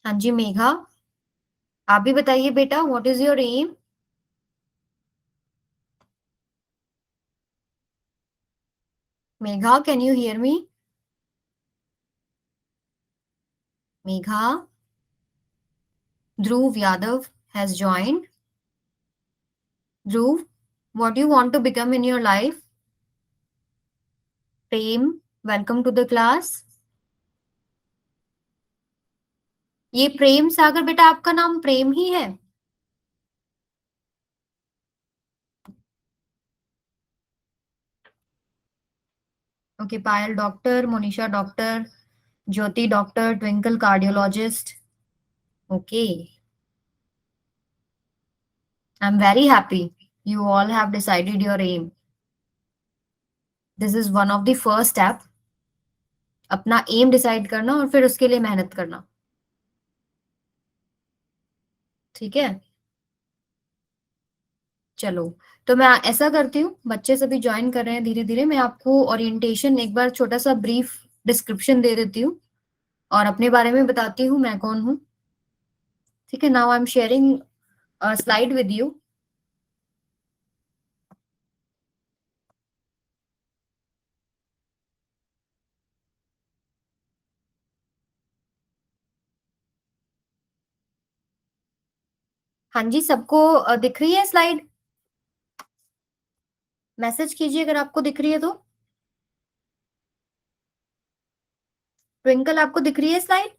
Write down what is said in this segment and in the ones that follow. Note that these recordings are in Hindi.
हाँ जी मेघा, आप भी बताइए बेटा, what is your aim? Megha, can you hear me? Megha, Dhruv Yadav has joined. Dhruv, what do you want to become in your life? Prem, welcome to the class. ये प्रेम सागर बेटा, आपका नाम प्रेम ही है? Okay, Payal doctor, Monisha doctor, Jyoti doctor, twinkle cardiologist. Okay, I am very happy you all have decided your aim. This is one of the first step. अपना एम डिसाइड करना और फिर उसके लिए मेहनत करना. ठीक है, चलो. तो मैं ऐसा करती हूँ, बच्चे सभी ज्वाइन कर रहे हैं धीरे धीरे. मैं आपको ओरिएंटेशन एक बार छोटा सा ब्रीफ डिस्क्रिप्शन दे देती हूँ और अपने बारे में बताती हूँ मैं कौन हूँ. ठीक है, now I am sharing slide with you. हाँ जी, सबको दिख रही है स्लाइड? मैसेज कीजिए अगर आपको दिख रही है तो. ट्विंकल, आपको दिख रही है स्लाइड?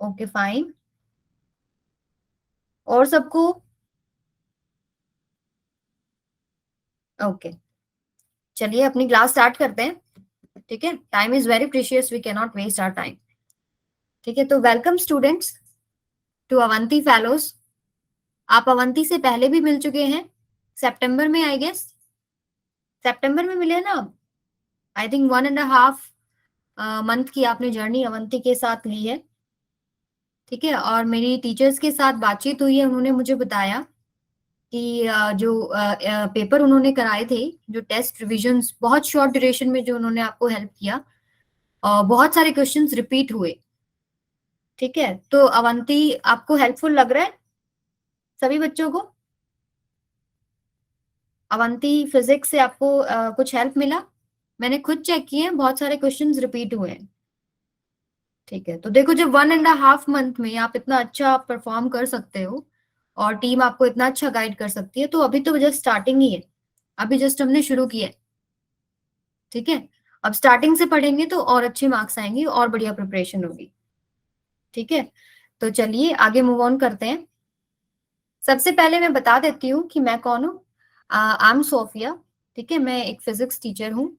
Okay, fine. और सबको? ओके, चलिए अपनी क्लास स्टार्ट करते हैं. ठीक है, time is very precious, we can not waste our time. ठीक है, तो welcome students to Avanti Fellows. आप अवंती से पहले भी मिल चुके हैं सितंबर में, आई गेस. सितंबर में मिले ना? आई थिंक 1.5 मंथ की आपने जर्नी अवंती के साथ ली है. ठीक है, और मेरी टीचर्स के साथ बातचीत हुई है. उन्होंने मुझे बताया कि जो पेपर उन्होंने कराए थे, जो टेस्ट रिविजन्स बहुत शॉर्ट ड्यूरेशन में जो उन्होंने आपको हेल्प किया, और बहुत सारे क्वेश्चंस रिपीट हुए. ठीक है, तो अवंती आपको हेल्पफुल लग रहा है सभी बच्चों को? अवंती फिजिक्स से आपको कुछ हेल्प मिला? मैंने खुद चेक किए हैं, बहुत सारे क्वेश्चंस रिपीट हुए हैं. ठीक है, तो देखो, जब 1.5 मंथ में आप इतना अच्छा परफॉर्म कर सकते हो और टीम आपको इतना अच्छा गाइड कर सकती है, तो अभी तो जस्ट स्टार्टिंग ही है. अभी जस्ट हमने शुरू किया है. ठीक है, अब स्टार्टिंग से पढ़ेंगे तो और अच्छे मार्क्स आएंगे और बढ़िया प्रिपरेशन होगी. ठीक है, तो चलिए आगे मूव ऑन करते हैं. सबसे पहले मैं बता देती हूँ कि मैं कौन हूँ. I am Sophia. ठीक है, मैं एक फिजिक्स टीचर हूँ.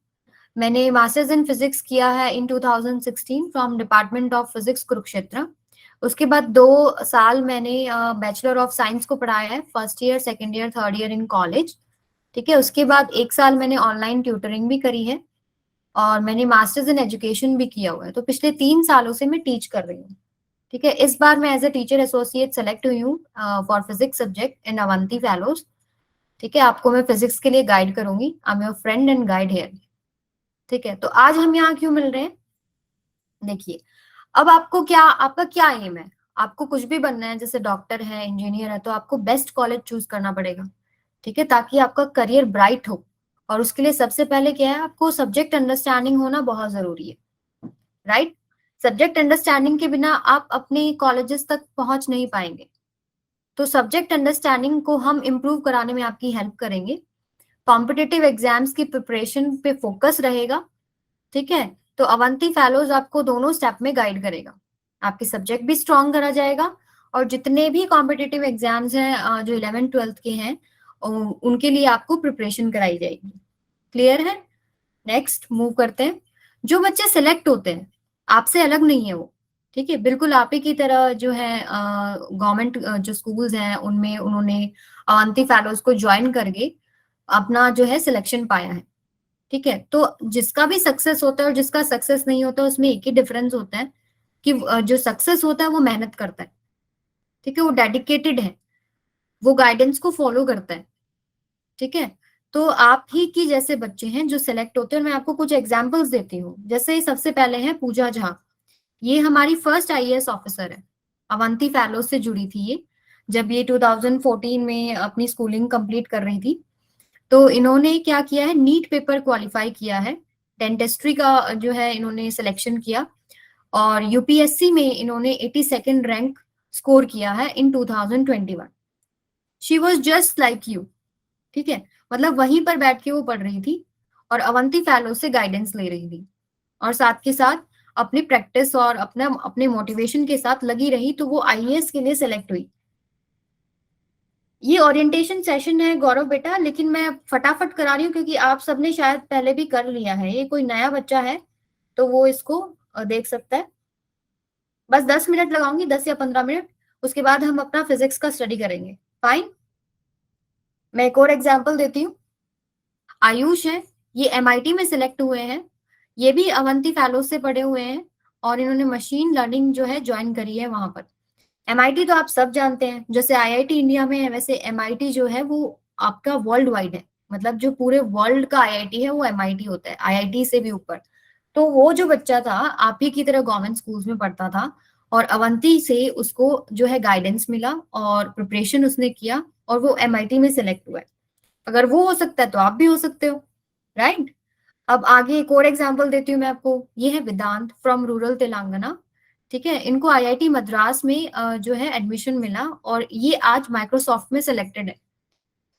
मैंने मास्टर्स इन फिजिक्स किया है इन 2016 from department of physics Kurukshetra. उसके बाद 2 साल मैंने बैचलर ऑफ साइंस को पढ़ाया है, first year, second year, third year in college. ठीक है, उसके बाद 1 साल मैंने ऑनलाइन ट्यूटरिंग भी करी है और मैंने मास्टर्स इन एजुकेशन भी किया हुआ है. तो पिछले 3 सालों से मैं टीच कर रही हूँ. ठीक है, इस बार मैं as a teacher associate select हुई हूँ for physics subject in Avanti Fellows. ठीक है, आपको मैं फिजिक्स के लिए गाइड करूंगी. I am your friend and guide here. ठीक है, तो आज हम यहाँ क्यों मिल रहे हैं? देखिए, अब आपको क्या, आपका क्या एम है? आपको कुछ भी बनना है, जैसे डॉक्टर है, इंजीनियर है, तो आपको बेस्ट कॉलेज चूज करना पड़ेगा. ठीक है, ताकि आपका करियर ब्राइट हो. और उसके लिए सबसे पहले क्या है, आपको सब्जेक्ट अंडरस्टैंडिंग होना बहुत जरूरी है. राइट? सब्जेक्ट अंडरस्टैंडिंग के बिना आप अपने कॉलेजेस तक पहुंच नहीं पाएंगे. तो सब्जेक्ट अंडरस्टैंडिंग को हम इम्प्रूव कराने में आपकी हेल्प करेंगे. कॉम्पिटिटिव एग्जाम्स की प्रिपरेशन पे फोकस रहेगा. ठीक है, तो अवंती फेलोज आपको दोनों स्टेप में गाइड करेगा. आपके सब्जेक्ट भी स्ट्रॉन्ग करा जाएगा और जितने भी कॉम्पिटिटिव एग्जाम्स हैं जो 11th 12th के हैं, उनके लिए आपको प्रिपरेशन कराई जाएगी. क्लियर है? नेक्स्ट मूव करते हैं. जो बच्चे सिलेक्ट होते हैं, आपसे अलग नहीं है वो. ठीक है, बिल्कुल आप ही की तरह जो है, गवर्नमेंट जो स्कूल्स हैं उनमें उन्होंने अवंती फेलोज को ज्वाइन करके अपना जो है सिलेक्शन पाया है. ठीक है, तो जिसका भी सक्सेस होता है और जिसका सक्सेस नहीं होता है, उसमें एक ही डिफरेंस होता है कि जो सक्सेस होता है वो मेहनत करता है. ठीक है, वो डेडिकेटेड है, वो गाइडेंस को फॉलो करता है. ठीक है, तो आप ही की जैसे बच्चे हैं जो सिलेक्ट होते हैं. मैं आपको कुछ एग्जांपल्स देती हूँ. जैसे सबसे पहले है पूजा झा. ये हमारी फर्स्ट आईएएस ऑफिसर है. अवंती फैलो से जुड़ी थी ये, जब ये 2014 में अपनी स्कूलिंग कंप्लीट कर रही थी। तो इन्होंने क्या किया है, नीट पेपर क्वालिफाई किया है, डेंटिस्ट्री का जो है इन्होंने सिलेक्शन किया, और यूपीएससी में इन्होंने 82nd रैंक स्कोर किया है इन 2021। She was just like you, ठीक है, मतलब वहीं पर बैठ के वो पढ़ रही थी और अवंती फैलो से गाइडेंस ले रही थी, और साथ के साथ अपनी प्रैक्टिस और अपना अपने मोटिवेशन के साथ लगी रही, तो वो आईएएस के लिए सिलेक्ट हुई। ये ओरिएंटेशन सेशन है गौरव बेटा, लेकिन मैं फटाफट करा रही हूँ क्योंकि आप सबने शायद पहले भी कर लिया है, ये कोई नया बच्चा है तो वो इसको देख सकता है। बस 10 मिनट लगाऊंगी, 10 या 15 मिनट, उसके बाद हम अपना फिजिक्स का स्टडी करेंगे। फाइन। मैं एक और एग्जाम्पल देती हूँ। आयुष है, ये एमआईटी में सिलेक्ट हुए हैं, ये भी अवंती फैलो से पढ़े हुए हैं, और इन्होंने मशीन लर्निंग जो है ज्वाइन करी है वहां पर। एमआईटी तो आप सब जानते हैं, जैसे आईआईटी इंडिया में है वैसे एमआईटी जो है वो आपका वर्ल्ड वाइड है, मतलब जो पूरे वर्ल्ड का आईआईटी है वो एमआईटी होता है, आईआईटी से भी ऊपर। तो वो जो बच्चा था आप ही की तरह गवर्नमेंट स्कूल्स में पढ़ता था, और अवंती से उसको जो है गाइडेंस मिला और प्रिपरेशन उसने किया, और वो एमआईटी में सिलेक्ट हुआ है। अगर वो हो सकता है तो आप भी हो सकते हो, राइट। अब आगे एक और एग्जांपल देती हूँ मैं आपको। ये है वेदांत फ्रॉम रूरल तेलंगाना, ठीक है, इनको आईआईटी मद्रास में जो है एडमिशन मिला, और ये आज माइक्रोसॉफ्ट में सिलेक्टेड है,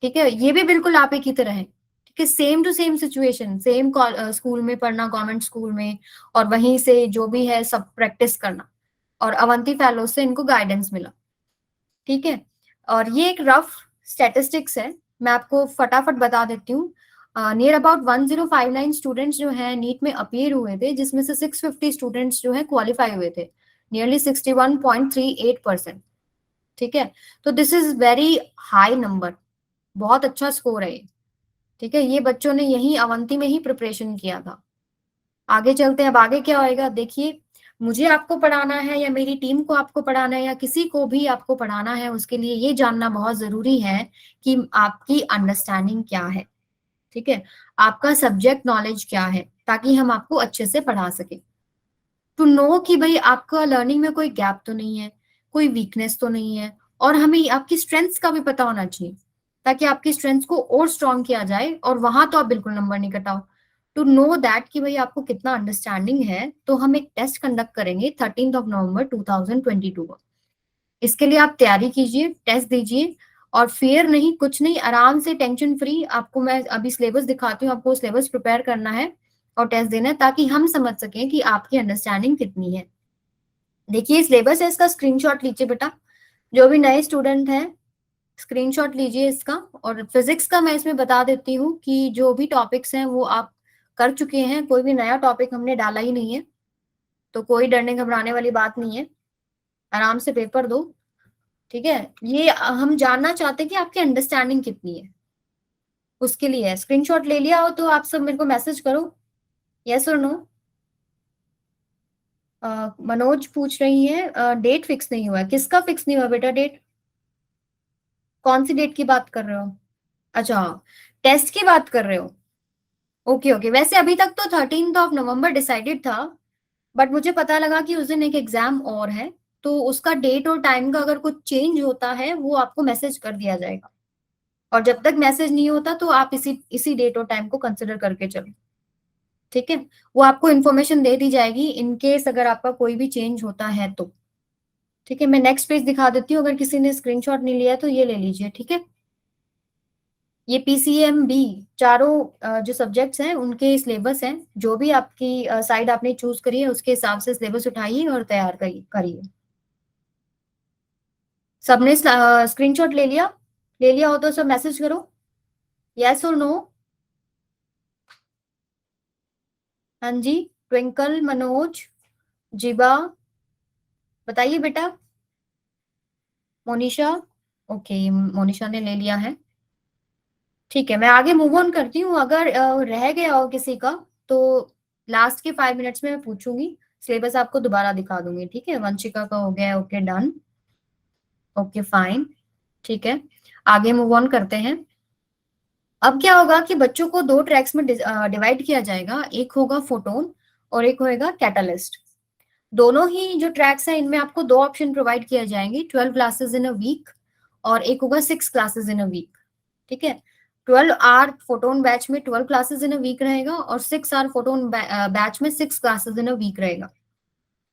ठीक है। ये भी बिल्कुल आप ही की तरह है, ठीक है, same to same situation, same school में पढ़ना, गवर्नमेंट स्कूल में, और वहीं से जो भी है सब प्रैक्टिस करना, और अवंती फैलो से इनको गाइडेंस मिला, ठीक है। और ये एक रफ स्टैटिस्टिक्स है, मैं आपको फटाफट बता देती हूँ। नियर अबाउट 1059 स्टूडेंट्स जो है नीट में अपीयर हुए थे, जिसमें से 650 स्टूडेंट्स जो है क्वालिफाई हुए थे, नियरली 61.38%, ठीक है। तो this is very high number, बहुत अच्छा स्कोर है ये, ठीक है। ये बच्चों ने यही अवंती में ही प्रिपरेशन किया था। आगे चलते हैं, अब आगे क्या होएगा देखिए। मुझे आपको पढ़ाना है या मेरी टीम को आपको पढ़ाना है या किसी को भी आपको पढ़ाना है, उसके लिए ये जानना बहुत जरूरी है कि आपकी अंडरस्टैंडिंग क्या है, ठीक है, आपका सब्जेक्ट नॉलेज क्या है, ताकि हम आपको अच्छे से पढ़ा सके। टू नो कि भाई आपका लर्निंग में कोई गैप तो नहीं है, कोई वीकनेस तो नहीं है, और हमें आपकी स्ट्रेंथ्स का भी पता होना चाहिए, ताकि आपकी स्ट्रेंथ्स को और स्ट्रॉन्ग किया जाए, और वहां तो आप बिल्कुल नंबर नहीं कटाओ। टू नो दैट कि भाई आपको कितना अंडरस्टैंडिंग है, तो हम एक टेस्ट कंडक्ट करेंगे 13 नवंबर 2022 को। इसके लिए आप तैयारी कीजिए, टेस्ट दीजिए, और फेयर नहीं, कुछ नहीं, आराम से टेंशन फ्री। आपको मैं अभी सिलेबस दिखाती हूँ, आपको सिलेबस प्रिपेयर करना है और टेस्ट देना है, ताकि हम समझ सकें कि आपकी अंडरस्टैंडिंग कितनी है। देखिए सिलेबस है, इसका स्क्रीनशॉट लीजिए बेटा, जो भी नए स्टूडेंट हैं स्क्रीनशॉट लीजिए इसका। और फिजिक्स का मैं इसमें बता देती हूँ कि जो भी टॉपिक्स हैं वो आप कर चुके हैं, कोई भी नया टॉपिक हमने डाला ही नहीं है, तो कोई डरने घबराने वाली बात नहीं है, आराम से पेपर दो, ठीक है। ये हम जानना चाहते हैं कि आपकी अंडरस्टैंडिंग कितनी है, उसके लिए है। स्क्रीनशॉट ले लिया हो तो आप सब मेरे को मैसेज करो, यस और नो। मनोज पूछ रही है डेट फिक्स नहीं हुआ है, किसका फिक्स नहीं हुआ बेटा डेट? कौन सी डेट की बात कर रहे हो? अच्छा, टेस्ट की बात कर रहे हो, ओके ओके। वैसे अभी तक तो 13 नवंबर डिसाइडेड था, बट मुझे पता लगा कि उस दिन एक एग्जाम और है, तो उसका डेट और टाइम का अगर कुछ चेंज होता है वो आपको मैसेज कर दिया जाएगा, और जब तक मैसेज नहीं होता तो आप इसी इसी डेट और टाइम को कंसिडर करके चलो, ठीक है। वो आपको इन्फॉर्मेशन दे दी जाएगी इन केस अगर आपका कोई भी चेंज होता है तो, ठीक है। मैं नेक्स्ट पेज दिखा देती हूँ, अगर किसी ने स्क्रीनशॉट नहीं लिया तो ये ले लीजिए, ठीक है। ये पीसीएमबी चारों जो सब्जेक्ट्स हैं उनके सिलेबस हैं, जो भी आपकी साइड आपने चूज करी है उसके हिसाब से सिलेबस उठाइए और तैयार करिए। सबने स्क्रीनशॉट ले लिया? ले लिया हो तो सब मैसेज करो, यस और नो। हाँ जी, ट्विंकल, मनोज, जिबा, बताइए बेटा। मोनिशा, ओके, मोनिशा ने ले लिया है, ठीक है। मैं आगे मूव ऑन करती हूँ, अगर रह गया हो किसी का तो लास्ट के 5 मिनट्स में मैं पूछूंगी, सिलेबस आपको दोबारा दिखा दूंगी, ठीक है। वंशिका का हो गया, ओके डन, ओके फाइन, ठीक है। आगे मूव ऑन करते हैं। अब क्या होगा कि बच्चों को दो ट्रैक्स में डिवाइड किया जाएगा, एक होगा फोटोन और एक होएगा कैटलिस्ट। दोनों ही जो ट्रैक्स हैं इनमें आपको दो ऑप्शन प्रोवाइड किए जाएंगे, 12 क्लासेस इन अ वीक और एक होगा 6 क्लासेस इन अ वीक। ठीक है, 12 आवर फोटोन बैच में 12 क्लासेस इन अ वीक रहेगा और 6 आवर फोटोन बैच में 6 क्लासेस इन अ वीक रहेगा।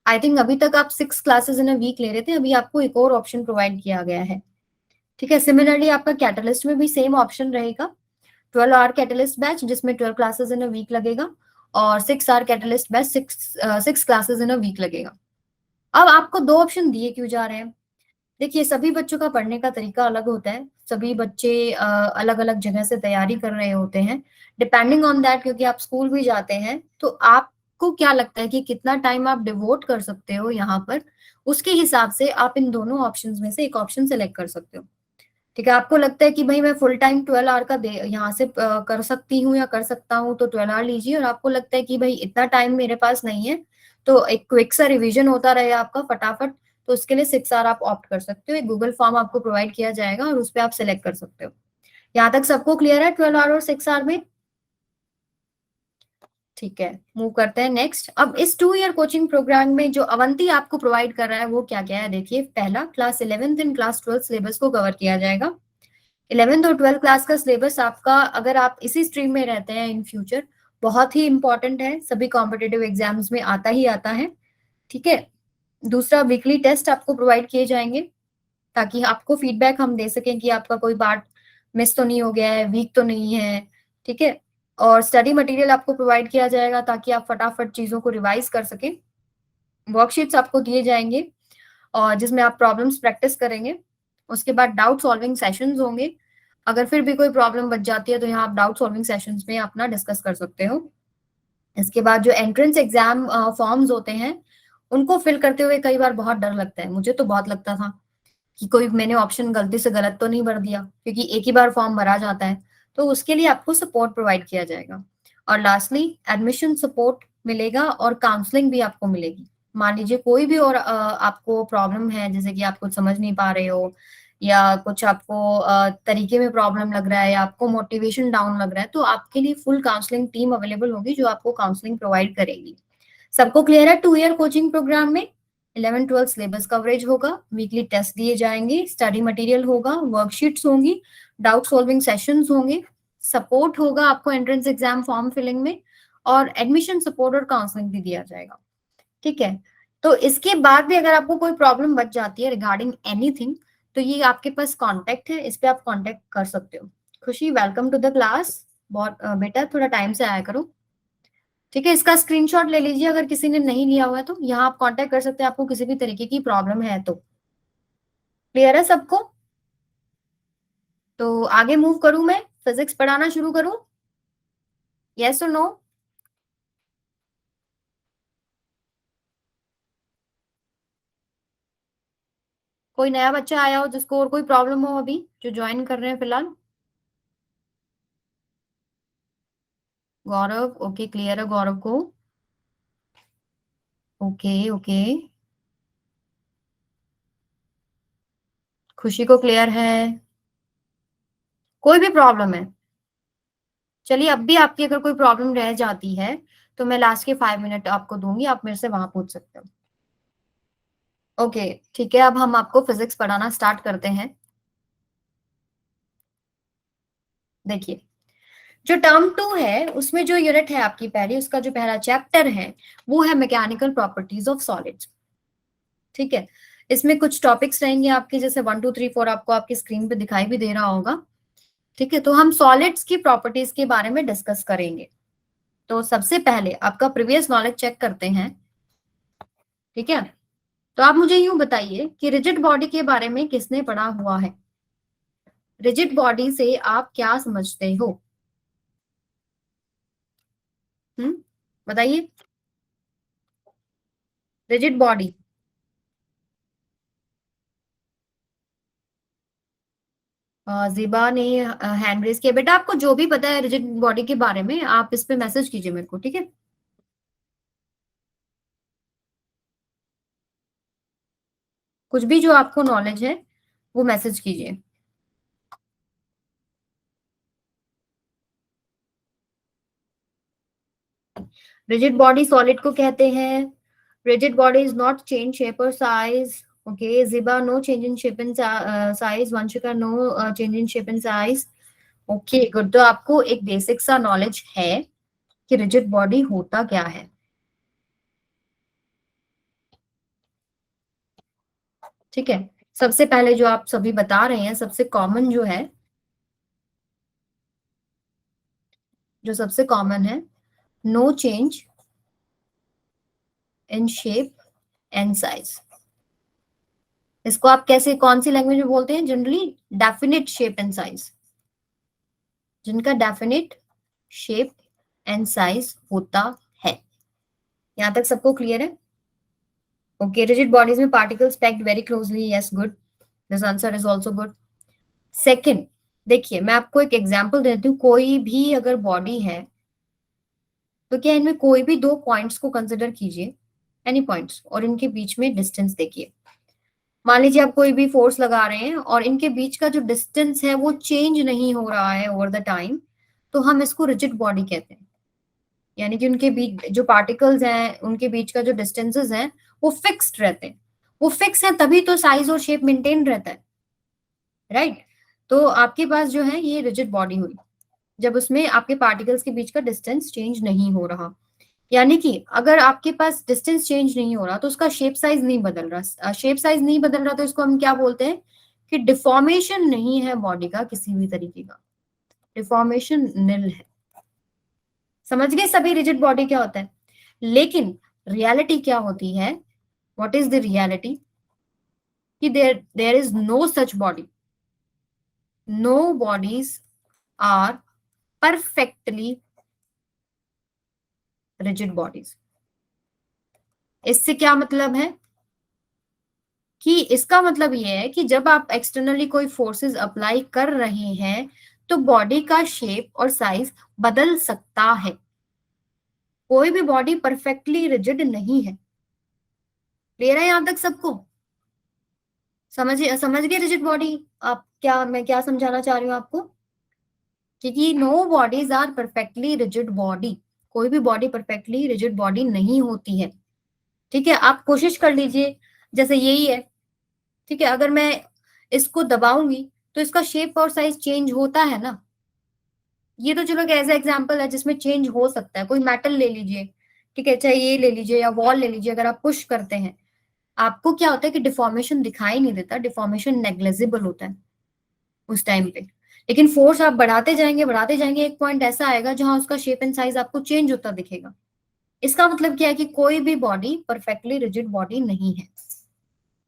आई थिंक अभी तक आप 6 क्लासेस इन अ वीक ले रहे थे, अभी आपको एक और ऑप्शन प्रोवाइड किया गया है। ठीक है, सिमिलरली आपका कैटलिस्ट में भी सेम ऑप्शन रहेगा, 12 आवर कैटलिस्ट बैच जिसमें 12 क्लासेस इन अ वीक लगेगा और 6 hour catalyst batch 6 classes in a week लगेगा। अब आपको दो ऑप्शन दिए क्यों जा रहे हैं? देखिए, सभी बच्चों का पढ़ने का तरीका अलग होता है, सभी बच्चे अलग अलग जगह से तैयारी कर रहे होते हैं। डिपेंडिंग ऑन दैट, क्योंकि आप स्कूल भी जाते हैं, तो आपको क्या लगता है कि कितना टाइम आप डिवोट कर सकते हो यहाँ पर, उसके हिसाब से आप इन दोनों ऑप्शंस में से एक ऑप्शन सेलेक्ट कर सकते हो। ठीक है, आपको लगता है कि भाई मैं फुल टाइम 12 आवर का यहाँ से कर सकती हूँ या कर सकता हूँ, तो 12 आवर लीजिए। और आपको लगता है कि भाई इतना टाइम मेरे पास नहीं है, तो एक क्विक सा रिवीजन होता रहे आपका फटाफट, तो उसके लिए 6 आवर आप ऑप्ट कर सकते हो। एक गूगल फॉर्म आपको प्रोवाइड किया जाएगा और उस पर आप सिलेक्ट कर सकते हो। यहाँ तक सबको क्लियर है 12 आवर और 6 आवर में? ठीक है, मूव करते हैं नेक्स्ट। अब इस 2 ईयर कोचिंग प्रोग्राम में जो अवंती आपको प्रोवाइड कर रहा है वो क्या क्या है, देखिए। पहला, class 11th and class 12th syllabus को कवर किया जाएगा। 11th और 12th क्लास का सिलेबस आपका, अगर आप इसी स्ट्रीम में रहते हैं इन फ्यूचर, बहुत ही इंपॉर्टेंट है, सभी कॉम्पिटेटिव एग्जाम्स में आता ही आता है। ठीक है, दूसरा, वीकली टेस्ट आपको प्रोवाइड किए जाएंगे ताकि आपको फीडबैक हम दे सकें कि आपका कोई पार्ट मिस तो नहीं हो गया है, वीक तो नहीं है। ठीक है, और स्टडी मटेरियल आपको प्रोवाइड किया जाएगा ताकि आप फटाफट चीजों को रिवाइज कर सकें। वर्कशीट्स आपको दिए जाएंगे और जिसमें आप प्रॉब्लम्स प्रैक्टिस करेंगे। उसके बाद डाउट सॉल्विंग सेशंस होंगे, अगर फिर भी कोई प्रॉब्लम बच जाती है तो यहाँ आप डाउट सॉल्विंग सेशंस में अपना डिस्कस कर सकते हो। इसके बाद जो एंट्रेंस एग्जाम फॉर्म्स होते हैं, उनको फिल करते हुए कई बार बहुत डर लगता है, मुझे तो बहुत लगता था कि कोई मैंने ऑप्शन गलती से गलत तो नहीं भर दिया, क्योंकि एक ही बार फॉर्म भरा जाता है। तो उसके लिए आपको सपोर्ट प्रोवाइड किया जाएगा। और लास्टली, एडमिशन सपोर्ट मिलेगा और काउंसलिंग भी आपको मिलेगी। मान लीजिए कोई भी और आपको प्रॉब्लम है, जैसे कि आप कुछ समझ नहीं पा रहे हो या कुछ आपको तरीके में प्रॉब्लम लग रहा है या आपको मोटिवेशन डाउन लग रहा है, तो आपके लिए फुल काउंसलिंग टीम अवेलेबल होगी जो आपको काउंसलिंग प्रोवाइड करेगी। सबको क्लियर है? 2 ईयर कोचिंग प्रोग्राम में 11-12 सिलेबस कवरेज होगा, वीकली टेस्ट दिए जाएंगे, स्टडी मटेरियल होगा, वर्कशीट्स होंगी, डाउट सॉल्विंग सेशंस होंगे, सपोर्ट होगा आपको एंट्रेंस एग्जाम फॉर्म फिलिंग में, और एडमिशन सपोर्ट और काउंसलिंग भी दिया जाएगा। ठीक है, तो इसके बाद भी अगर आपको कोई प्रॉब्लम बच जाती है रिगार्डिंग एनीथिंग, तो ये आपके पास कॉन्टेक्ट है, इस पे आप कॉन्टेक्ट कर सकते हो। खुशी, वेलकम टू द क्लास। बहुत बेटा थोड़ा टाइम से आया करो। ठीक है, इसका स्क्रीनशॉट ले लीजिए अगर किसी ने नहीं लिया हुआ है, तो यहाँ आप कांटेक्ट कर सकते हैं आपको किसी भी तरीके की प्रॉब्लम है तो। क्लियर है सबको? तो आगे मूव करूं, मैं फिजिक्स पढ़ाना शुरू करूं? यस और नो? कोई नया बच्चा आया हो जिसको और कोई प्रॉब्लम हो अभी, जो ज्वाइन कर रहे हैं फिलहाल? गौरव, ओके, क्लियर है गौरव को। ओके ओके, खुशी को क्लियर है। कोई भी प्रॉब्लम है? चलिए, अब भी आपकी अगर कोई प्रॉब्लम रह जाती है तो मैं लास्ट के 5 मिनट आपको दूंगी, आप मेरे से वहां पूछ सकते हो। ओके, ठीक है, अब हम आपको फिजिक्स पढ़ाना स्टार्ट करते हैं। देखिए, जो टर्म 2 है उसमें जो यूनिट है आपकी पहली, उसका जो पहला चैप्टर है वो है मैकेनिकल प्रॉपर्टीज ऑफ सॉलिड्स। ठीक है, इसमें कुछ टॉपिक्स रहेंगे आपके, जैसे 1 2 3 4 आपको आपकी स्क्रीन पे दिखाई भी दे रहा होगा। ठीक है, तो हम सॉलिड्स की प्रॉपर्टीज के बारे में डिस्कस करेंगे। तो सबसे पहले आपका प्रीवियस नॉलेज चेक करते हैं। ठीक है, तो आप मुझे यूं बताइए कि रिजिड बॉडी के बारे में किसने पढ़ा हुआ है? रिजिड बॉडी से आप क्या समझते हो? बताइए। रिजिड बॉडी, जिबा ने हैंड रेज किया। बेटा आपको जो भी पता है रिजिड बॉडी के बारे में, आप इस पे मैसेज कीजिए मेरे को, ठीक है? कुछ भी जो आपको नॉलेज है वो मैसेज कीजिए। रिजिड बॉडी सॉलिड को कहते हैं, Rigid body is not change shape or size. Okay, Ziba, no change in shape and size. Vanshika, no change in shape and size. Okay, good. तो आपको एक बेसिक सा नॉलेज है कि रिजिड बॉडी होता क्या है. ठीक है. सबसे पहले जो आप सभी बता रहे हैं, सबसे कॉमन जो सबसे कॉमन है, no change in shape and size. इसको आप कैसे, कौन सी लैंग्वेज में बोलते हैं generally? Definite shape and size. जिनका डेफिनेट शेप एंड साइज होता है. यहां तक सबको क्लियर है? ओके. रिजिड बॉडीज में particles packed very closely. Yes, good. This answer is also good. Second, देखिए मैं आपको एक एग्जाम्पल देती हूँ. कोई भी अगर बॉडी है तो क्या इनमें कोई भी दो पॉइंट्स को कंसिडर कीजिए, एनी पॉइंट्स, और इनके बीच में डिस्टेंस देखिए. मान लीजिए आप कोई भी फोर्स लगा रहे हैं और इनके बीच का जो डिस्टेंस है वो चेंज नहीं हो रहा है ओवर द टाइम, तो हम इसको रिजिड बॉडी कहते हैं. यानी कि उनके बीच जो पार्टिकल्स हैं, उनके बीच का जो डिस्टेंसेस हैं वो फिक्स्ड रहते हैं. वो फिक्स है तभी तो साइज और शेप मेंटेन रहता है, राइट? तो आपके पास जो है ये रिजिड बॉडी हुई जब उसमें आपके पार्टिकल्स के बीच का डिस्टेंस चेंज नहीं हो रहा. यानी कि अगर आपके पास डिस्टेंस चेंज नहीं हो रहा तो उसका शेप साइज नहीं बदल रहा. शेप साइज नहीं बदल रहा तो इसको हम क्या बोलते हैं कि डिफॉर्मेशन नहीं है बॉडी का किसी भी तरीके का. डिफॉर्मेशन निल है. समझ गए सभी रिजिड बॉडी क्या होता है? लेकिन रियलिटी क्या होती है? What is the reality? कि there is no such body. No bodies are perfectly rigid bodies. इससे क्या मतलब है? कि इसका मतलब ये है कि जब आप एक्सटर्नली कोई फोर्सेस अप्लाई कर रहे हैं तो बॉडी का शेप और साइज बदल सकता है. कोई भी बॉडी परफेक्टली रिजिड नहीं है. क्लियर है यहां तक सबको? समझ गए रिजिड बॉडी? आप क्या, मैं क्या समझाना चाह रही हूँ आपको? क्योंकि no bodies are perfectly rigid body. कोई भी बॉडी परफेक्टली रिजिड बॉडी नहीं होती है. ठीक है, आप कोशिश कर लीजिए. जैसे यही है, ठीक है, अगर मैं इसको दबाऊंगी तो इसका शेप और साइज चेंज होता है ना. ये तो चलो एज एग्जाम्पल है जिसमें चेंज हो सकता है. कोई मेटल ले लीजिए, ठीक है, चाहे ये ले लीजिए या वॉल ले लीजिए, अगर आप पुश करते हैं आपको क्या होता है कि डिफॉर्मेशन दिखाई नहीं देता. डिफॉर्मेशन नेग्लिजिबल होता है उस टाइम पे. लेकिन फोर्स आप बढ़ाते जाएंगे, एक पॉइंट ऐसा आएगा जहां उसका शेप एंड साइज आपको चेंज होता दिखेगा. इसका मतलब क्या है कि कोई भी बॉडी परफेक्टली रिजिड बॉडी नहीं है.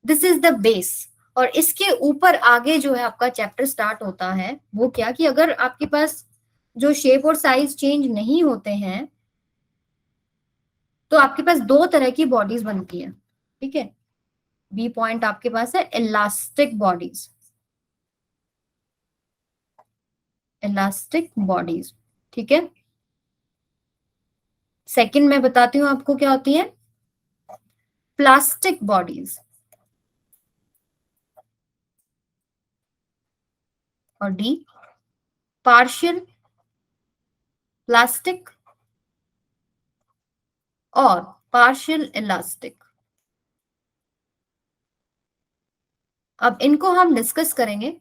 This is the base. और इसके ऊपर आगे जो है आपका चैप्टर स्टार्ट होता है वो क्या, कि अगर आपके पास जो शेप और साइज चेंज नहीं होते हैं तो आपके पास दो तरह की बॉडीज बनती हैं. ठीक है, बी पॉइंट आपके पास है इलास्टिक बॉडीज. इलास्टिक बॉडीज, ठीक है. सेकंड मैं बताती हूँ आपको क्या होती है, प्लास्टिक बॉडीज. और डी, पार्शियल प्लास्टिक और पार्शियल इलास्टिक. अब इनको हम डिस्कस करेंगे.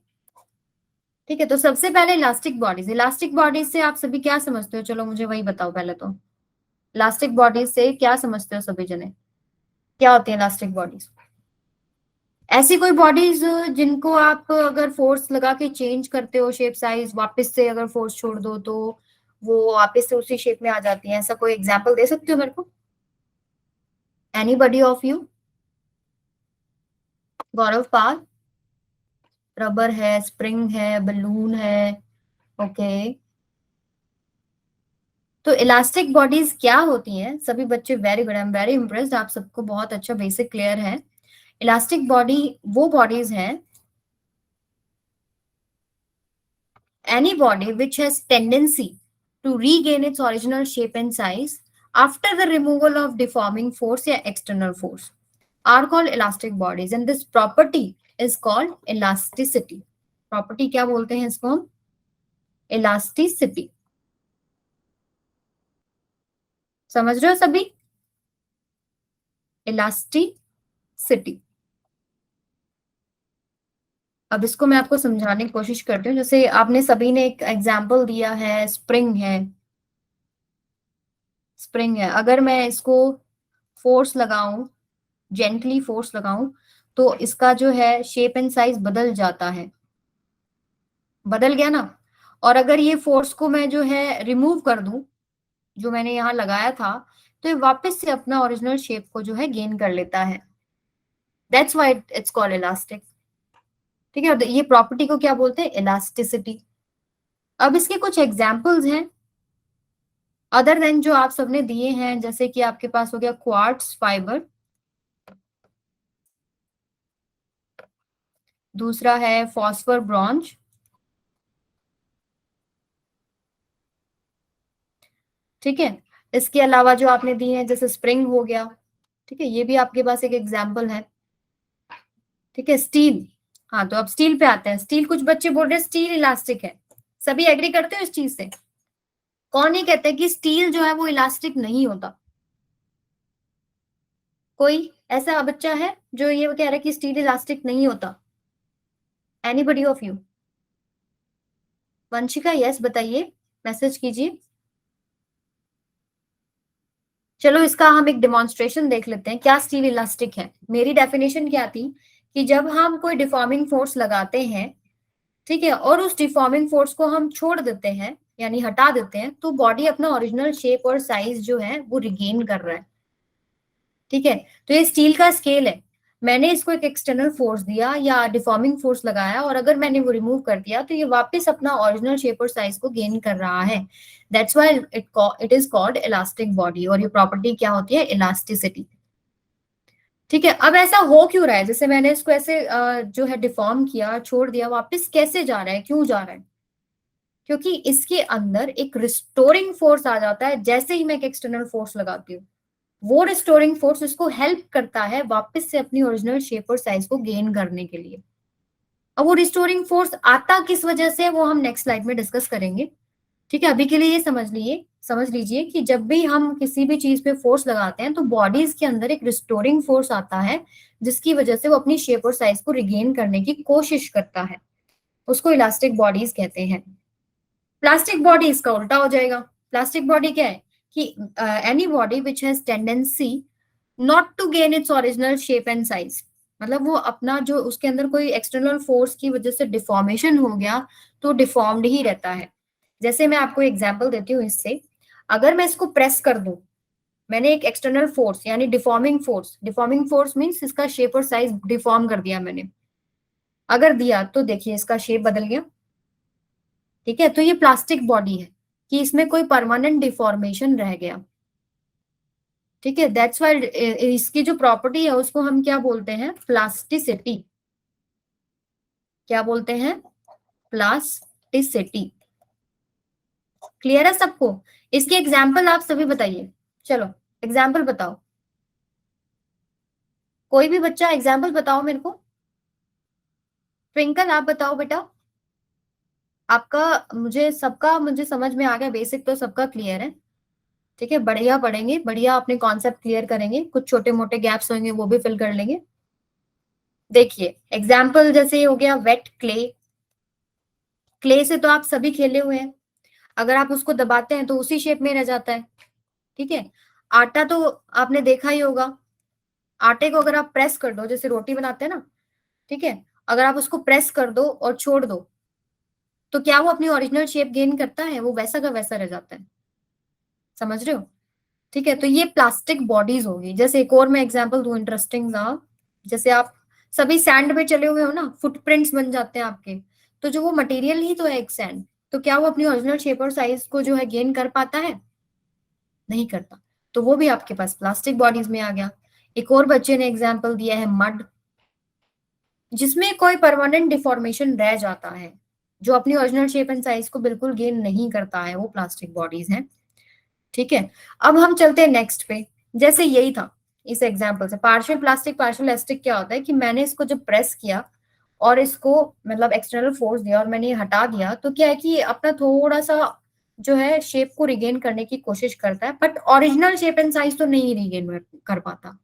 ठीक है, तो सबसे पहले इलास्टिक बॉडीज. इलास्टिक बॉडीज से आप सभी क्या समझते हो? चलो मुझे वही बताओ पहले तो. इलास्टिक बॉडीज से क्या समझते हो सभी जने? क्या होती है इलास्टिक बॉडीज? ऐसी कोई बॉडीज जिनको आप अगर फोर्स लगा के चेंज करते हो शेप साइज, वापस से अगर फोर्स छोड़ दो तो वो वापस से उसी शेप में आ जाती है. ऐसा कोई एग्जांपल दे सकते हो मेरे को? Anybody of you? Gaurav Pal? Rubber है, स्प्रिंग है, बलून है. ओके, तो इलास्टिक बॉडीज क्या होती हैं सभी बच्चे? Very good, I am very impressed. आप सबको बहुत अच्छा बेसिक क्लियर है. इलास्टिक बॉडी वो बॉडीज हैं, any body which has tendency to regain its original shape and size after the removal of deforming force या external force are called elastic bodies, and this property is called elasticity. property क्या बोलते हैं इसको हम? elasticity. समझ रहे हो सभी? इलास्टिसिटी। अब इसको मैं आपको समझाने की कोशिश करती हूँ। जैसे आपने सभी ने एक एग्जाम्पल दिया है, स्प्रिंग है, स्प्रिंग है। अगर मैं इसको फोर्स लगाऊं, जेंटली फोर्स लगाऊं, तो इसका जो है शेप एंड साइज बदल जाता है, बदल गया ना। और अगर ये फोर्स को मैं जो है रिमूव कर दूं, जो मैंने यहाँ लगाया था, तो ये वापस से अपना ओरिजिनल शेप को जो है गेन कर लेता है। That's why it's called elastic. ठीक है, तो ये प्रॉपर्टी को क्या बोलते हैं? इलास्टिसिटी। अब इसके कुछ एग्जाम्पल्स हैं अदर देन जो आप सबने दिए हैं, जैसे कि आपके पास हो गया क्वार्ट्स फाइबर, दूसरा है फॉस्फर ब्रॉन्ज, ठीक है। इसके अलावा जो आपने दिए हैं जैसे स्प्रिंग हो गया, ठीक है, ये भी आपके पास एक एग्जाम्पल है, ठीक है। स्टील, हाँ, तो अब स्टील पे आते हैं। स्टील, कुछ बच्चे बोल रहे हैं स्टील इलास्टिक है, सभी एग्री करते हो इस चीज से? कौन ये कहते हैं कि स्टील जो है वो इलास्टिक नहीं होता? कोई ऐसा बच्चा है जो ये कह रहा है कि स्टील इलास्टिक नहीं होता? Anybody of you? Vanshika, yes बताइए, मैसेज कीजिए। चलो इसका हम एक डेमोन्स्ट्रेशन देख लेते हैं, क्या स्टील इलास्टिक है। मेरी डेफिनेशन क्या थी कि जब हम कोई डिफॉर्मिंग फोर्स लगाते हैं, ठीक है, और उस डिफॉर्मिंग फोर्स को हम छोड़ देते हैं, यानी हटा देते हैं, तो बॉडी अपना ओरिजिनल शेप और साइज जो है वो रिगेन कर रहा है, ठीक है। तो ये स्टील का स्केल है। मैंने इसको एक एक्सटर्नल फोर्स दिया या डिफॉर्मिंग फोर्स लगाया, और अगर मैंने वो रिमूव कर दिया तो ये वापस अपना ओरिजिनल शेप और साइज को गेन कर रहा है। That's why it is called elastic body. और ये प्रॉपर्टी क्या होती है? इलास्टिसिटी, ठीक है। अब ऐसा हो क्यों रहा है? जैसे मैंने इसको ऐसे जो है डिफॉर्म किया, छोड़ दिया, वापस कैसे जा रहा है, क्यों जा रहा है? क्योंकि इसके अंदर एक रिस्टोरिंग फोर्स आ जाता है जैसे ही मैं एक एक्सटर्नल फोर्स लगाती हूँ। वो रिस्टोरिंग फोर्स उसको हेल्प करता है वापस से अपनी ओरिजिनल शेप और साइज को गेन करने के लिए। अब वो रिस्टोरिंग फोर्स आता किस वजह से, वो हम नेक्स्ट स्लाइड में डिस्कस करेंगे, ठीक है। अभी के लिए ये समझ लीजिए कि जब भी हम किसी भी चीज पे फोर्स लगाते हैं तो बॉडीज के अंदर एक रिस्टोरिंग फोर्स आता है, जिसकी वजह से वो अपनी शेप और साइज को रिगेन करने की कोशिश करता है। उसको इलास्टिक बॉडीज कहते हैं। प्लास्टिक बॉडी इसका उल्टा हो जाएगा। प्लास्टिक बॉडी क्या है कि any body which has tendency not to gain its original shape and size, मतलब वो अपना जो उसके अंदर कोई एक्सटर्नल फोर्स की वजह से डिफॉर्मेशन हो गया तो डिफॉर्म्ड ही रहता है। जैसे मैं आपको एग्जांपल देती हूँ इससे, अगर मैं इसको प्रेस कर दूं, मैंने एक एक्सटर्नल फोर्स यानी डिफॉर्मिंग फोर्स मींस इसका शेप और साइज डिफॉर्म कर दिया मैंने, अगर दिया तो देखिए इसका शेप बदल गया, ठीक है। तो ये प्लास्टिक बॉडी है कि इसमें कोई परमानेंट डिफॉर्मेशन रह गया, ठीक है। दैट्स व्हाई इसकी जो प्रॉपर्टी है उसको हम क्या बोलते हैं? प्लास्टिसिटी। क्या बोलते हैं? प्लास्टिसिटी। क्लियर है सबको? इसके एग्जाम्पल आप सभी बताइए। चलो एग्जाम्पल बताओ, कोई भी बच्चा एग्जाम्पल बताओ मेरे को। ट्विंकल आप बताओ बेटा। आपका मुझे समझ में आ गया, बेसिक तो सबका क्लियर है, ठीक है। बढ़िया पढ़ेंगे, बढ़िया अपने कॉन्सेप्ट क्लियर करेंगे, कुछ छोटे मोटे गैप्स होंगे वो भी फिल कर लेंगे। देखिए एग्जाम्पल जैसे हो गया वेट क्ले। क्ले से तो आप सभी खेले हुए हैं, अगर आप उसको दबाते हैं तो उसी शेप में रह जाता है, ठीक है। आटा तो आपने देखा ही होगा, आटे को अगर आप प्रेस कर दो, जैसे रोटी बनाते हैं ना, ठीक है, अगर आप उसको प्रेस कर दो और छोड़ दो तो क्या वो अपनी ओरिजिनल शेप गेन करता है? वो वैसा का वैसा रह जाता है, समझ रहे हो? ठीक है, तो ये प्लास्टिक बॉडीज होगी। जैसे एक और मैं एग्जांपल दूं इंटरेस्टिंग ना, जैसे आप सभी सैंड में चले हुए हो ना, फुटप्रिंट्स बन जाते हैं आपके, तो जो वो मटेरियल ही तो है एक सैंड, तो क्या वो अपनी ओरिजिनल शेप और साइज को जो है गेन कर पाता है? नहीं करता। तो वो भी आपके पास प्लास्टिक बॉडीज में आ गया। एक और बच्चे ने एग्जाम्पल दिया है मड, जिसमें कोई परमानेंट डिफॉर्मेशन रह जाता है, जो अपनी ओरिजिनल शेप एंड साइज को बिल्कुल गेन नहीं करता है, वो प्लास्टिक बॉडीज हैं, ठीक है। अब हम चलते हैं नेक्स्ट पे। जैसे यही था इस एग्जांपल से, पार्शियल प्लास्टिक पार्शियल एलास्टिक क्या होता है कि मैंने इसको जब प्रेस किया और इसको मतलब एक्सटर्नल फोर्स दिया और मैंने ये हटा दिया, तो क्या है कि ये अपना थोड़ा सा जो है शेप को रिगेन करने की कोशिश करता है, but original shape and size तो नहीं रिगेन कर पाता।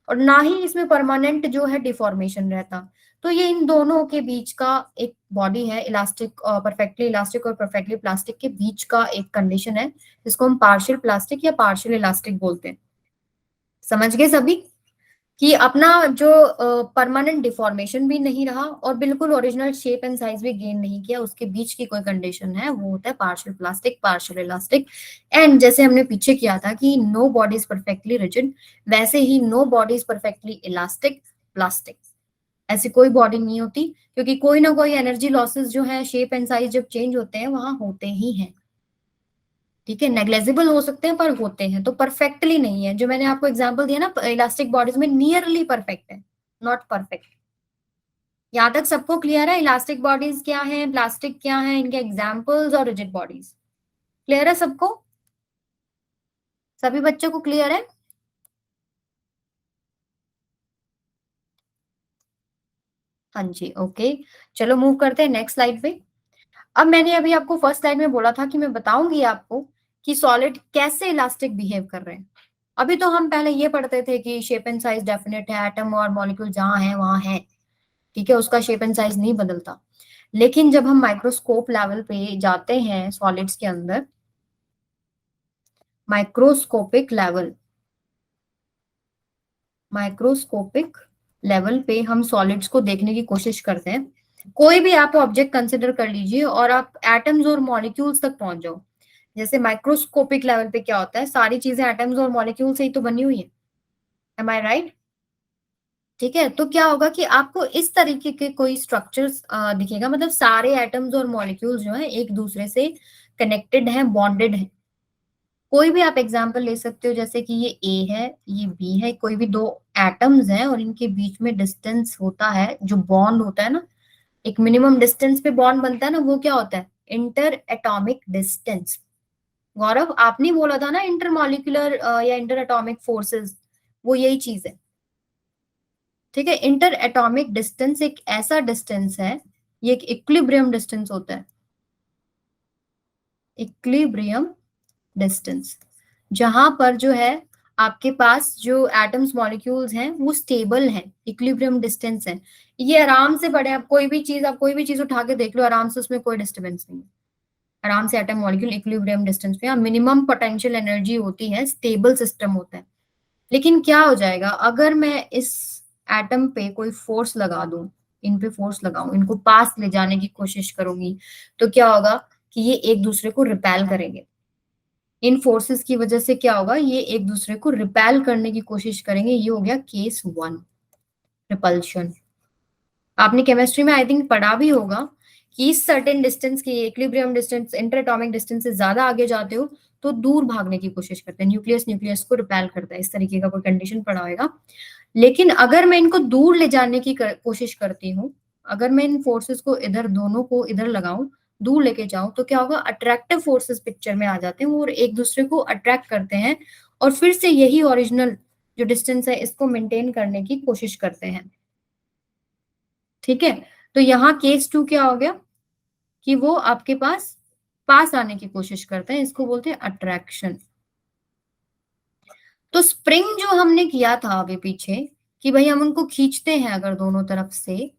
और ना ही इसमें परमानेंट जो है डिफॉर्मेशन रहता। तो ये इन दोनों के बीच का एक बॉडी है, इलास्टिक, परफेक्टली इलास्टिक और परफेक्टली प्लास्टिक के बीच का एक कंडीशन है, जिसको हम पार्शियल प्लास्टिक या पार्शियल इलास्टिक बोलते हैं। समझ गए सभी कि अपना जो परमानेंट डिफॉर्मेशन भी नहीं रहा और बिल्कुल ओरिजिनल शेप एंड साइज भी गेन नहीं किया, उसके बीच की कोई कंडीशन है, वो होता है partial plastic, partial elastic. And जैसे हमने पीछे किया था कि no body is perfectly rigid, वैसे ही no body is perfectly elastic plastic. ऐसी कोई बॉडी नहीं होती, क्योंकि कोई ना कोई एनर्जी लॉसेस जो है, शेप एंड साइज जब चेंज होते हैं वहां होते ही हैं। ठीक है, नेग्लेजिबल हो सकते हैं पर होते हैं, तो परफेक्टली नहीं है। जो मैंने आपको एग्जांपल दिया ना, इलास्टिक बॉडीज में नियरली परफेक्ट है, नॉट परफेक्ट। यहां तक सबको क्लियर है? इलास्टिक बॉडीज क्या है, प्लास्टिक क्या है, इनके एग्जांपल्स और रिजिड बॉडीज क्लियर है सबको? सभी बच्चों को क्लियर है? हाँ जी, ओके। चलो मूव करते हैं नेक्स्ट स्लाइड पे। अब मैंने अभी आपको फर्स्ट स्लाइड में बोला था कि मैं बताऊंगी आपको कि सॉलिड कैसे इलास्टिक बिहेव कर रहे हैं। अभी तो हम पहले ये पढ़ते थे कि शेप एंड साइज डेफिनेट है, एटम और मॉलिक्यूल जहां है वहां है, ठीक है, उसका शेप एंड साइज नहीं बदलता। लेकिन जब हम माइक्रोस्कोप लेवल पे जाते हैं सॉलिड्स के अंदर, माइक्रोस्कोपिक लेवल, माइक्रोस्कोपिक लेवल पे हम सॉलिड्स को देखने की कोशिश करते हैं। कोई भी आप ऑब्जेक्ट कंसिडर कर लीजिए और आप एटम्स और मॉलिक्यूल्स तक पहुंच जाओ। जैसे माइक्रोस्कोपिक लेवल पे क्या होता है, सारी चीजें एटम्स और मॉलिक्यूल से ही तो बनी हुई है। एम आई राइट? ठीक है, तो क्या होगा कि आपको इस तरीके के कोई स्ट्रक्चर्स दिखेगा, मतलब सारे एटम्स और मॉलिक्यूल्स जो है एक दूसरे से कनेक्टेड हैं, बॉन्डेड हैं। कोई भी आप एग्जांपल ले सकते हो, जैसे कि ये ए है, ये बी है, कोई भी दो एटम्स हैं और इनके बीच में डिस्टेंस होता है, जो बॉन्ड होता है ना, एक मिनिमम डिस्टेंस पे बॉन्ड बनता है ना, वो क्या होता है? Inter atomic distance. गौरव, आपने बोला था ना इंटर मॉलिक्यूलर या इंटर एटॉमिक फोर्सेस, वो यही चीज है। ठीक है, इंटर एटॉमिक डिस्टेंस एक ऐसा डिस्टेंस है, ये एक इक्विलिब्रियम डिस्टेंस होता है, इक्विलिब्रियम डिस्टेंस, जहां पर जो है आपके पास जो एटम्स मॉलिक्यूल्स हैं वो स्टेबल हैं, इक्विलिब्रियम डिस्टेंस है। ये आराम से पड़े, आप कोई भी चीज उठा के देख लो, आराम से, उसमें कोई डिस्टर्बेंस नहीं है। आराम से एटम मॉलिक्यूल इक्विलिब्रियम डिस्टेंस पे, मिनिमम पोटेंशियल एनर्जी होती है, स्टेबल सिस्टम होता है। लेकिन क्या हो जाएगा अगर मैं इस एटम पे कोई फोर्स लगा दूं, इन पे फोर्स लगाऊं, इनको पास ले जाने की कोशिश करूंगी, तो क्या होगा कि ये एक दूसरे को रिपेल करेंगे। इन फोर्सेस की वजह से क्या होगा, ये एक दूसरे को रिपेल करने की कोशिश करेंगे। ये हो गया केस वन, रिपल्शन। आपने केमिस्ट्री में आई थिंक पढ़ा भी होगा कि इस सर्टेन डिस्टेंस की, equilibrium distance, inter atomic distance से ज्यादा आगे जाते हो तो दूर भागने की कोशिश करते हैं, न्यूक्लियस न्यूक्लियस को रिपेल करता है, इस तरीके का कोई कंडीशन पढ़ा होगा। लेकिन अगर मैं इनको दूर ले जाने की कोशिश करती हूँ, अगर मैं इन फोर्सेस को इधर, दोनों को इधर लगाऊं, दूर लेके जाऊं, तो क्या होगा, अट्रैक्टिव फोर्सेस पिक्चर में आ जाते हैं, वो एक दूसरे को अट्रैक्ट करते हैं और फिर से यही ओरिजिनल जो डिस्टेंस है इसको मेंटेन करने की कोशिश करते हैं। ठीक है, तो यहाँ केस टू क्या हो गया कि वो आपके पास आने की कोशिश करते हैं, इसको बोलते हैं अट्रैक्शन। तो स्प्रिंग जो हमने किया था अभी पीछे, कि भाई हम उनको खींचते हैं अगर दोनों तरफ से,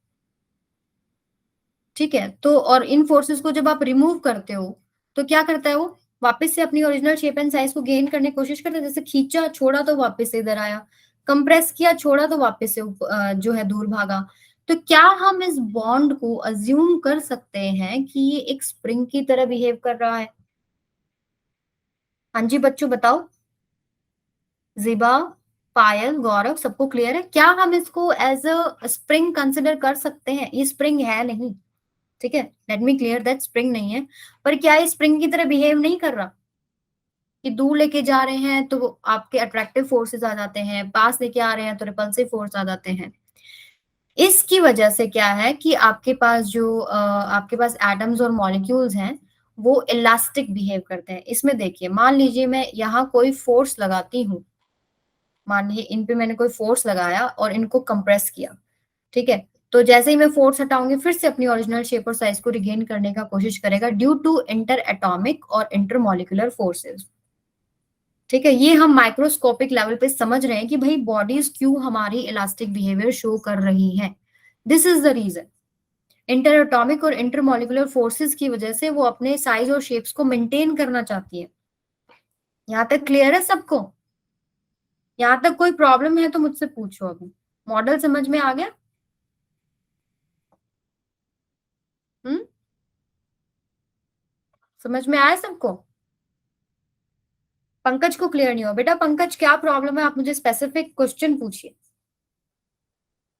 ठीक है, तो और इन फोर्सेस को जब आप रिमूव करते हो तो क्या करता है वो, वापस से अपनी ओरिजिनल शेप एंड साइज को गेन करने की कोशिश करता है। जैसे खींचा, छोड़ा तो वापस से इधर आया, कंप्रेस किया, छोड़ा तो वापस से जो है दूर भागा। तो क्या हम इस बॉन्ड को अज्यूम कर सकते हैं कि ये एक स्प्रिंग की तरह बिहेव कर रहा है? हाँ जी बच्चों बताओ, जिबा, पायल, गौरव, सबको क्लियर है? क्या हम इसको एज अ स्प्रिंग कंसिडर कर सकते हैं? ये स्प्रिंग है नहीं, ठीक है, let me clear that, spring नहीं है। पर क्या ये स्प्रिंग की तरह बिहेव नहीं कर रहा कि दूर लेके जा रहे हैं तो आपके अट्रैक्टिव फोर्सेस आ जाते हैं, पास लेके आ रहे हैं तो रिपल्सिव फोर्स आ जाते हैं। इसकी वजह से क्या है कि आपके पास जो आपके पास एटम्स और मॉलिक्यूल्स हैं वो इलास्टिक बिहेव करते हैं। इसमें देखिए, मान लीजिए मैं यहाँ कोई फोर्स लगाती हूँ, मान लीजिए इन पे मैंने कोई फोर्स लगाया और इनको कंप्रेस किया, ठीक है, तो जैसे ही मैं फोर्स हटाऊंगी फिर से अपनी ओरिजिनल शेप और साइज को रिगेन करने का कोशिश करेगा, ड्यू टू इंटर एटॉमिक और इंटर मॉलिक्यूलर फोर्सेस। ठीक है, ये हम माइक्रोस्कोपिक लेवल पे समझ रहे हैं कि भाई बॉडीज क्यों हमारी इलास्टिक बिहेवियर शो कर रही है। This is the reason. Inter atomic और इंटरमोलिकुलर फोर्सेस की वजह से वो अपने साइज और शेप्स को मेंटेन करना चाहती है। यहाँ तक क्लियर है सबको? यहाँ तक कोई प्रॉब्लम है तो मुझसे पूछो। अभी मॉडल समझ में आ गया? हम्म, समझ में आया सबको? पंकज को क्लियर नहीं हो? बेटा पंकज क्या प्रॉब्लम है, आप मुझे स्पेसिफिक क्वेश्चन पूछिए।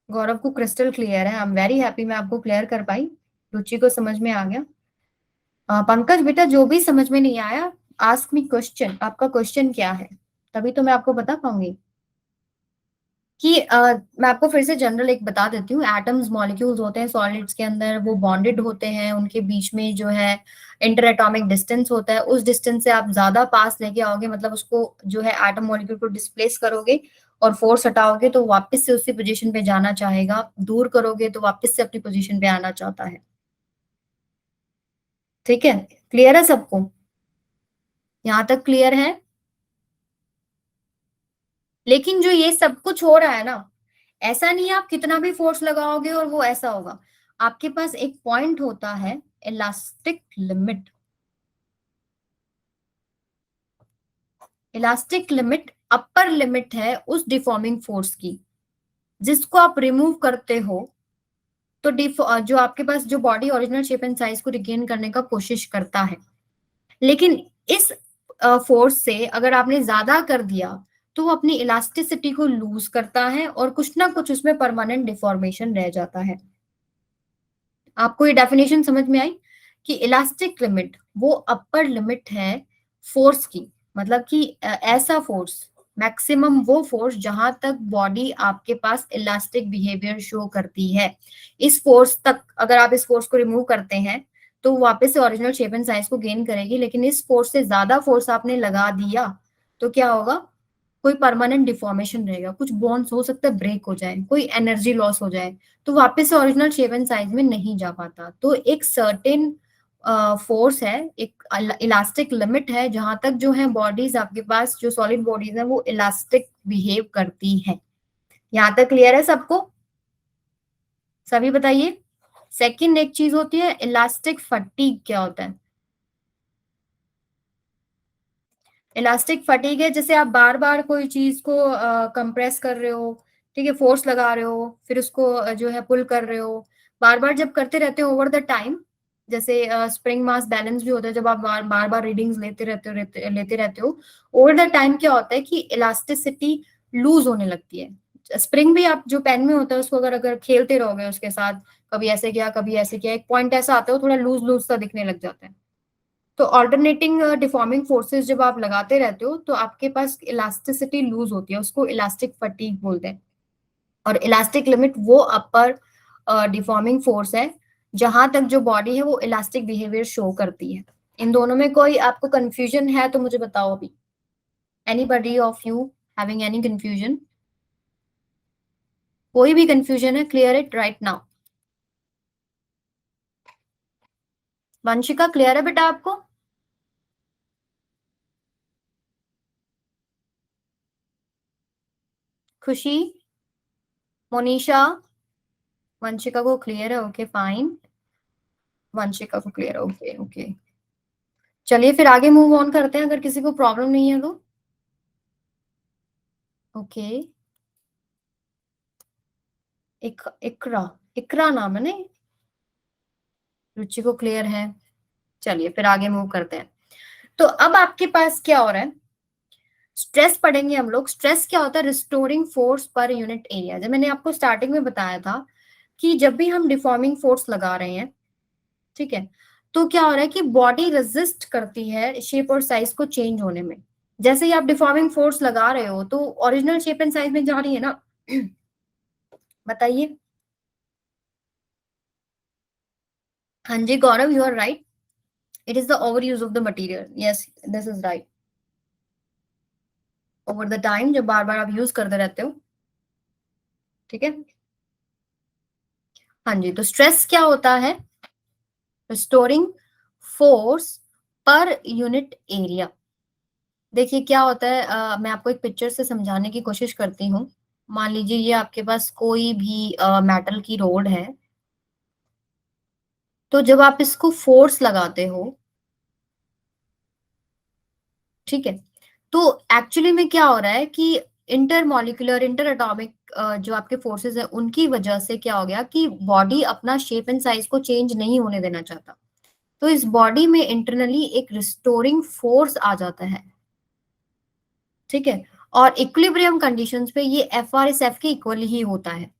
गौरव को क्रिस्टल क्लियर है, आई एम वेरी हैप्पी मैं आपको क्लियर कर पाई। रुचि को समझ में आ गया। पंकज बेटा जो भी समझ में नहीं आया, आस्क मी क्वेश्चन, आपका क्वेश्चन क्या है, तभी तो मैं आपको बता पाऊंगी। कि मैं आपको फिर से जनरल एक बता देती हूँ। एटम्स मॉलिक्यूल्स होते हैं सॉलिड्स के अंदर, वो बॉन्डेड होते हैं, उनके बीच में जो है इंटर एटॉमिक डिस्टेंस होता है। उस डिस्टेंस से आप ज्यादा पास लेके आओगे, मतलब उसको जो है एटम मॉलिक्यूल को डिस्प्लेस करोगे और फोर्स हटाओगे तो वापस से उसी पोजीशन पे जाना चाहेगा, दूर करोगे तो वापस से अपनी पोजीशन पे आना चाहता है। ठीक है, क्लियर है सबको? यहाँ तक क्लियर है? लेकिन जो ये सब कुछ हो रहा है ना, ऐसा नहीं है आप कितना भी फोर्स लगाओगे और वो ऐसा होगा। आपके पास एक पॉइंट होता है, elastic limit. Elastic limit upper limit है उस डिफॉर्मिंग फोर्स की, जिसको आप रिमूव करते हो तो जो आपके पास जो body original shape and size को रिगेन करने का कोशिश करता है। लेकिन इस फोर्स से अगर आपने ज्यादा कर दिया तो वो अपनी इलास्टिसिटी को लूज करता है और कुछ ना कुछ उसमें परमानेंट डिफॉर्मेशन रह जाता है। आपको ये डेफिनेशन समझ में आई कि इलास्टिक लिमिट वो अपर लिमिट है फोर्स की, मतलब कि ऐसा फोर्स, मैक्सिमम वो फोर्स जहां तक बॉडी आपके पास इलास्टिक बिहेवियर शो करती है। इस फोर्स तक अगर आप इस फोर्स को रिमूव करते हैं तो वापस से ओरिजिनल शेप एंड साइज को गेन करेगी, लेकिन इस फोर्स से ज्यादा फोर्स आपने लगा दिया तो क्या होगा? कोई परमानेंट डिफॉर्मेशन रहेगा, कुछ बोन्स हो सकता है ब्रेक हो जाए, कोई एनर्जी लॉस हो जाए, तो वापस से ओरिजिनल शेप एंड साइज में नहीं जा पाता। तो एक सर्टेन फोर्स है, एक इलास्टिक लिमिट है जहां तक जो है बॉडीज आपके पास जो सॉलिड बॉडीज है वो इलास्टिक बिहेव करती है। यहाँ तक क्लियर है सबको? सभी बताइए। सेकंड एक चीज होती है इलास्टिक फटीग। क्या होता है इलास्टिक फटीग? है जैसे आप बार बार कोई चीज को कंप्रेस कर रहे हो, ठीक है, फोर्स लगा रहे हो, फिर उसको जो है पुल कर रहे हो, बार बार जब करते रहते हो ओवर द टाइम, जैसे स्प्रिंग मास बैलेंस भी होता है, जब आप बार बार रीडिंग्स लेते रहते हो ओवर द टाइम, क्या होता है कि इलास्टिसिटी लूज होने लगती है। स्प्रिंग भी आप जो पेन में होता है उसको अगर अगर खेलते रहोगे उसके साथ, कभी ऐसे किया कभी ऐसे किया, एक पॉइंट ऐसा आता है वो थोड़ा लूज लूज सा दिखने लग जाता है। तो ऑल्टरनेटिंग डिफॉर्मिंग फोर्सेस जब आप लगाते रहते हो तो आपके पास इलास्टिसिटी लूज होती है, उसको इलास्टिक फटीग बोलते हैं। और इलास्टिक लिमिट वो अपर डिफॉर्मिंग फोर्स है जहां तक जो बॉडी है वो इलास्टिक बिहेवियर शो करती है। इन दोनों में कोई आपको कंफ्यूजन है तो मुझे बताओ अभी। Anybody of you having any confusion? कोई भी कंफ्यूजन है, clear it right now. Vanshika clear है बेटा आपको? खुशी, मोनिशा, वंशिका को क्लियर है, ओके फाइन। वंशिका को क्लियर, ओके ओके। चलिए फिर आगे मूव ऑन करते हैं, अगर किसी को प्रॉब्लम नहीं है तो। ओके, इकरा, इकरा नाम है नहीं? रुचि को क्लियर है। चलिए फिर आगे मूव करते हैं। तो अब आपके पास क्या हो रहा है, स्ट्रेस पढ़ेंगे हम लोग। स्ट्रेस क्या होता है? Restoring force per unit area. जब मैंने आपको स्टार्टिंग में बताया था कि जब भी हम डिफॉर्मिंग फोर्स लगा रहे हैं, ठीक है, तो क्या हो रहा है कि बॉडी रेजिस्ट करती है शेप और साइज को चेंज होने में। जैसे ही आप डिफॉर्मिंग फोर्स लगा रहे हो तो ओरिजिनल शेप एंड साइज में जा रही है ना? बताइए। हाँ जी Gaurav, you are right, it is the over use of the material, yes this is right. Over the time जब बार बार आप यूज करते रहते हो, ठीक है। हाँ जी, तो स्ट्रेस क्या होता है? Restoring force per unit area. देखिए क्या होता है, मैं आपको एक पिक्चर से समझाने की कोशिश करती हूँ। मान लीजिए ये आपके पास कोई भी मेटल की रोड है, तो जब आप इसको फोर्स लगाते हो, ठीक है, तो एक्चुअली में क्या हो रहा है कि इंटर मॉलिक्यूलर इंटर एटॉमिक जो आपके फोर्सेस है उनकी वजह से क्या हो गया कि बॉडी अपना शेप एंड साइज को चेंज नहीं होने देना चाहता, तो इस बॉडी में इंटरनली एक रिस्टोरिंग फोर्स आ जाता है, ठीक है। और इक्विलिब्रियम कंडीशंस पे ये एफ आर एस एफ के इक्वल ही होता है।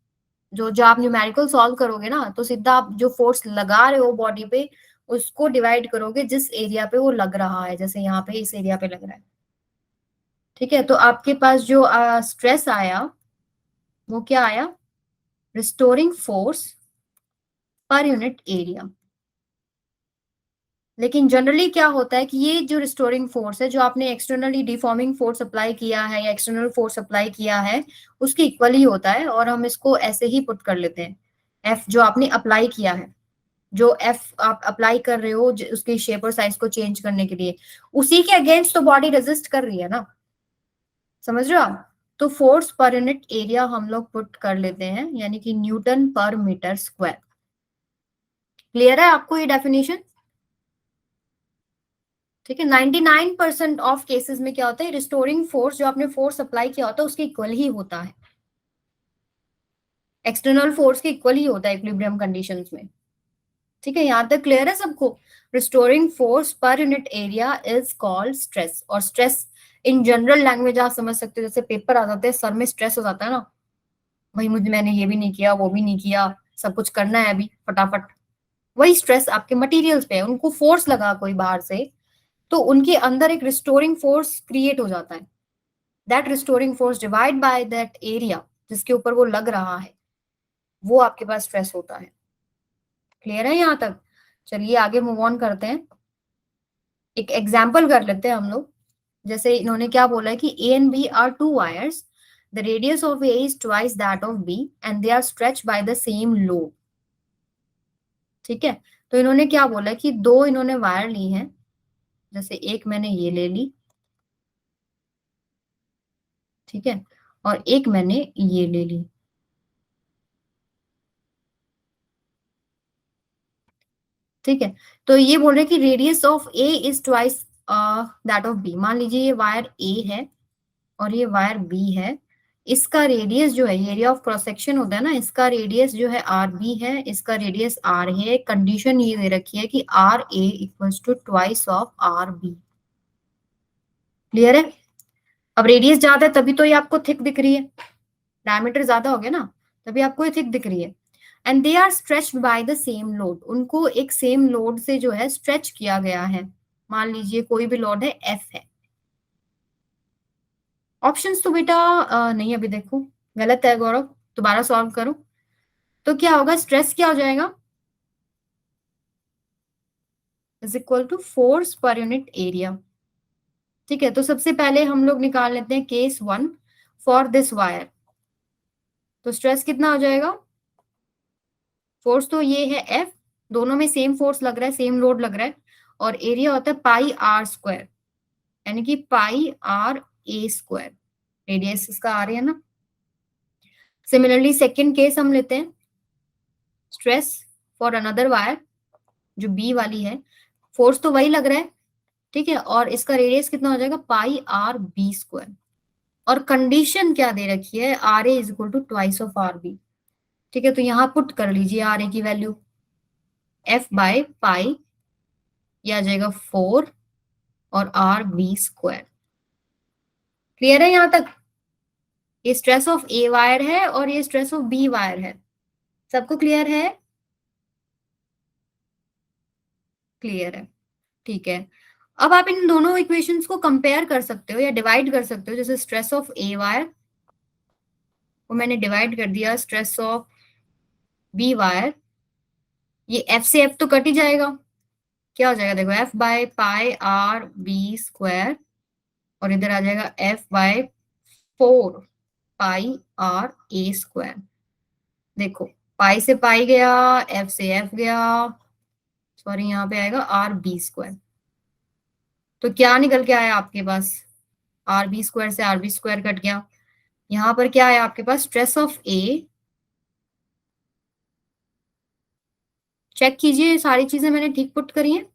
जो जो आप न्यूमेरिकल सॉल्व करोगे ना, तो सीधा आप जो फोर्स लगा रहे हो बॉडी पे उसको डिवाइड करोगे जिस एरिया पे वो लग रहा है, जैसे यहाँ पे इस एरिया पे लग रहा है, ठीक है। तो आपके पास जो स्ट्रेस आया वो क्या आया, restoring force per unit area. लेकिन जनरली क्या होता है कि ये जो रिस्टोरिंग फोर्स है, जो आपने एक्सटर्नली डिफॉर्मिंग फोर्स अप्लाई किया है या एक्सटर्नल फोर्स अप्लाई किया है, उसके इक्वल ही होता है, और हम इसको ऐसे ही पुट कर लेते हैं, एफ जो आपने अप्लाई किया है, जो एफ आप अप्लाई कर रहे हो उसकी शेप और साइज को चेंज करने के लिए, उसी के अगेंस्ट तो बॉडी रेजिस्ट कर रही है ना, समझ रहे हो आप। तो फोर्स पर यूनिट एरिया हम लोग पुट कर लेते हैं, यानी कि न्यूटन पर मीटर स्क्वायर। क्लियर है आपको ये डेफिनेशन? ठीक है। 99% ऑफ केसेस में क्या होता है, रिस्टोरिंग फोर्स जो आपने फोर्स अप्लाई किया होता है उसके इक्वल ही होता है, एक्सटर्नल फोर्स के इक्वल ही होता है इक्विलिब्रियम कंडीशंस में। ठीक है, यहां तक क्लियर है सबको? Restoring force per unit area is called stress. और स्ट्रेस इन जनरल लैंग्वेज आप समझ सकते हो, जैसे पेपर आ जाते हैं सर में स्ट्रेस हो जाता है ना, भाई मुझे मैंने ये भी नहीं किया वो भी नहीं किया, सब कुछ करना है अभी फटाफट, वही स्ट्रेस आपके मटेरियल्स पे है, उनको फोर्स लगा कोई बाहर से, तो उनके अंदर एक रिस्टोरिंग फोर्स क्रिएट हो जाता है, that restoring force divide by that area जिसके ऊपर वो लग रहा है, वो आपके पास स्ट्रेस होता है। क्लियर है यहाँ तक? चलिए आगे मूव ऑन करते हैं, एक एग्जाम्पल कर लेते हैं हम लोग। जैसे इन्होंने क्या बोला है कि A and B are two wires, the radius of A is twice that of B and they are stretch by the same load. ठीक है, तो इन्होंने क्या बोला है कि दो इन्होंने वायर ली है, जैसे एक मैंने ये ले ली, ठीक है, और एक मैंने ये ले ली, ठीक है। तो ये बोल रहे हैं कि radius of A is twice that of B. मान लीजिए ये वायर ए है और ये वायर बी है, इसका रेडियस जो है, एरिया ऑफ क्रॉस सेक्शन होता है ना, इसका रेडियस जो है आर बी है, इसका रेडियस आर है। कंडीशन ये दे रखी है कि R A equals to twice of R B. Clear है? अब रेडियस ज्यादा है तभी तो ये आपको थिक दिख रही है, डायमीटर ज्यादा हो गया ना, तभी आपको ये थिक दिख रही है। And they are stretched by the same load, उनको एक सेम लोड से जो है स्ट्रेच किया गया है। मान लीजिए कोई भी लोड है एफ है। ऑप्शंस तो बेटा नहीं अभी देखो, गलत है गौरव, दोबारा सॉल्व करो। तो क्या होगा, स्ट्रेस क्या हो जाएगा, is equal to force per unit area. ठीक है, तो सबसे पहले हम लोग निकाल लेते हैं case one for this wire. तो स्ट्रेस कितना हो जाएगा, फोर्स तो ये है एफ, दोनों में सेम फोर्स लग रहा है, सेम लोड लग रहा है, और एरिया होता है पाई आर स्क्वायर, यानी कि पाई आर ए स्क्वायर, रेडियस इसका आ रही है ना। सिमिलरली सेकेंड केस हम लेते हैं, स्ट्रेस फॉर अनदर वायर जो बी वाली है, फोर्स तो वही लग रहा है, ठीक है, और इसका रेडियस कितना हो जाएगा, पाई आर बी स्क्वायर। और कंडीशन क्या दे रखी है, R A is equal to twice of R B. ठीक है, तो यहां पुट कर लीजिए आर ए की वैल्यू, एफ बाय पाई, ये आ जाएगा 4 और आर बी स्क्वायर। क्लियर है यहां तक? ये स्ट्रेस ऑफ ए वायर है और ये स्ट्रेस ऑफ बी वायर है, सबको क्लियर है? क्लियर है, ठीक है। अब आप इन दोनों इक्वेशंस को कंपेयर कर सकते हो या डिवाइड कर सकते हो, जैसे स्ट्रेस ऑफ ए वायर को मैंने डिवाइड कर दिया स्ट्रेस ऑफ बी वायर, ये एफ से एफ तो कट ही जाएगा, क्या हो जाएगा देखो, F by pi R B square, और इधर आ जाएगा F by 4 pi R A square. देखो पाई से पाई गया, एफ से एफ गया, सॉरी यहाँ पे आएगा आर बी स्क्वायर। तो क्या निकल के आया आपके पास, आर बी स्क्वायर से आर बी स्क्वायर कट गया। यहाँ पर क्या है आपके पास, स्ट्रेस ऑफ ए, चेक कीजिए सारी चीजें मैंने ठीक पुट करी हैं।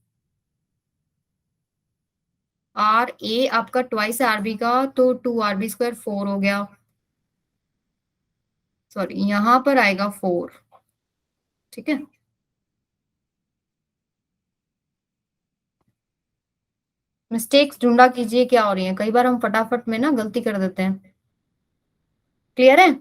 आर ए आपका ट्वाइस आर बी का, तो 2 RB² 4 हो गया, सॉरी यहां पर आएगा 4। ठीक है, मिस्टेक्स ढूंढा कीजिए क्या हो रही है, कई बार हम फटाफट में ना गलती कर देते हैं। क्लियर है?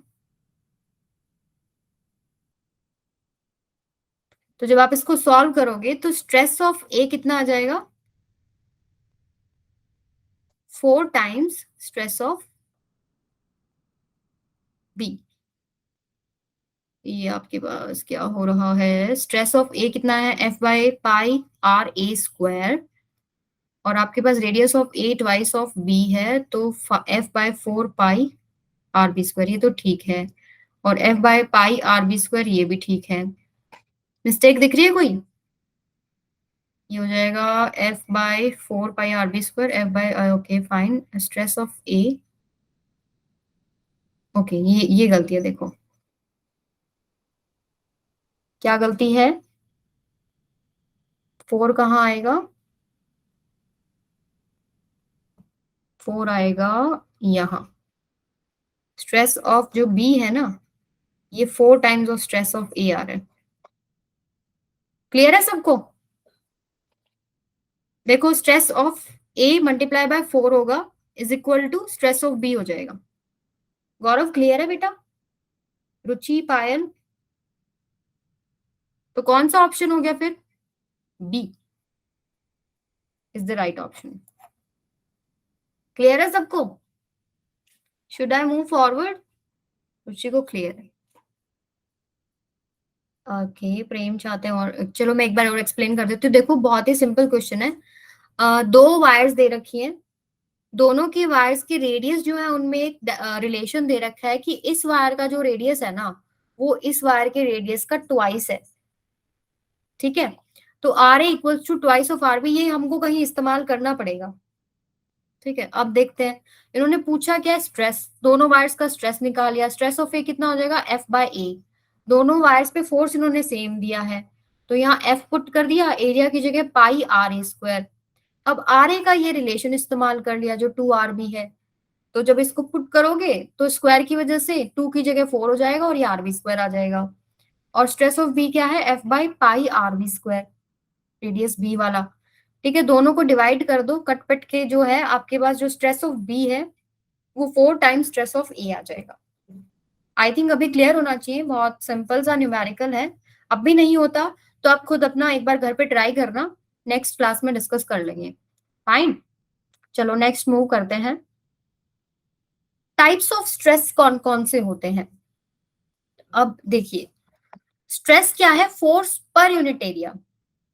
तो जब आप इसको सॉल्व करोगे तो स्ट्रेस ऑफ ए कितना आ जाएगा, 4 टाइम्स स्ट्रेस ऑफ बी। ये आपके पास क्या हो रहा है, स्ट्रेस ऑफ ए कितना है, F/π/RA², और आपके पास radius of A twice of B है, तो F/4π/RB², ये तो ठीक है, और F/π/RB² ये भी ठीक है। मिस्टेक दिख रही है कोई? ये हो जाएगा F/4π/RB², okay fine, stress of A, okay ये गलती है, देखो क्या गलती है, 4 कहाँ आएगा, 4 आएगा यहाँ, स्ट्रेस ऑफ जो बी है ना, ये 4 times of stress of A आ रहा है। क्लियर है सबको? देखो stress of A multiply by 4 होगा, is equal to stress of B हो जाएगा। गौरव क्लियर है बेटा? रुचि, पायल, तो कौन सा ऑप्शन हो गया फिर, B is the right option. Clear है सबको? Should I move forward? Ruchi को क्लियर है, ओके प्रेम चाहते हैं, और चलो मैं एक बार और एक्सप्लेन कर देती हूँ। देखो बहुत ही सिंपल क्वेश्चन है, 2 वायर्स दे रखी हैं, दोनों की वायर्स की रेडियस जो है उनमें एक रिलेशन दे रखा है कि इस वायर का जो रेडियस है ना, वो इस वायर के रेडियस का ट्वाइस है। ठीक है, तो R A equals to twice of R B, ये हमको कहीं इस्तेमाल करना पड़ेगा। ठीक है, अब देखते हैं, इन्होंने पूछा क्या, स्ट्रेस, दोनों वायर्स का स्ट्रेस निकाल लिया, स्ट्रेस ऑफ ए कितना हो जाएगा, F/A, दोनों वायर्स पे फोर्स इन्होंने सेम दिया है, तो यहाँ F पुट कर दिया, एरिया की जगह πRA²। अब आर ए का ये रिलेशन इस्तेमाल कर लिया जो 2RB है, तो जब इसको पुट करोगे तो स्क्वायर की वजह से 2 की जगह 4 हो जाएगा और ये RB² आ जाएगा, और स्ट्रेस ऑफ बी क्या है, F/πRB², रेडियस बी वाला। ठीक है, दोनों को डिवाइड कर दो, कट पट के जो है आपके पास जो स्ट्रेस ऑफ बी है वो 4 टाइम्स स्ट्रेस ऑफ ए आ जाएगा। आई थिंक अभी क्लियर होना चाहिए, बहुत सिंपल सा न्यूमेरिकल है। अब भी नहीं होता तो आप खुद अपना एक बार घर पे ट्राई करना, नेक्स्ट क्लास में डिस्कस कर लेंगे। फाइन, चलो नेक्स्ट मूव करते हैं। टाइप्स ऑफ स्ट्रेस कौन कौन से होते हैं? अब देखिए, स्ट्रेस क्या है, फोर्स पर यूनिट एरिया,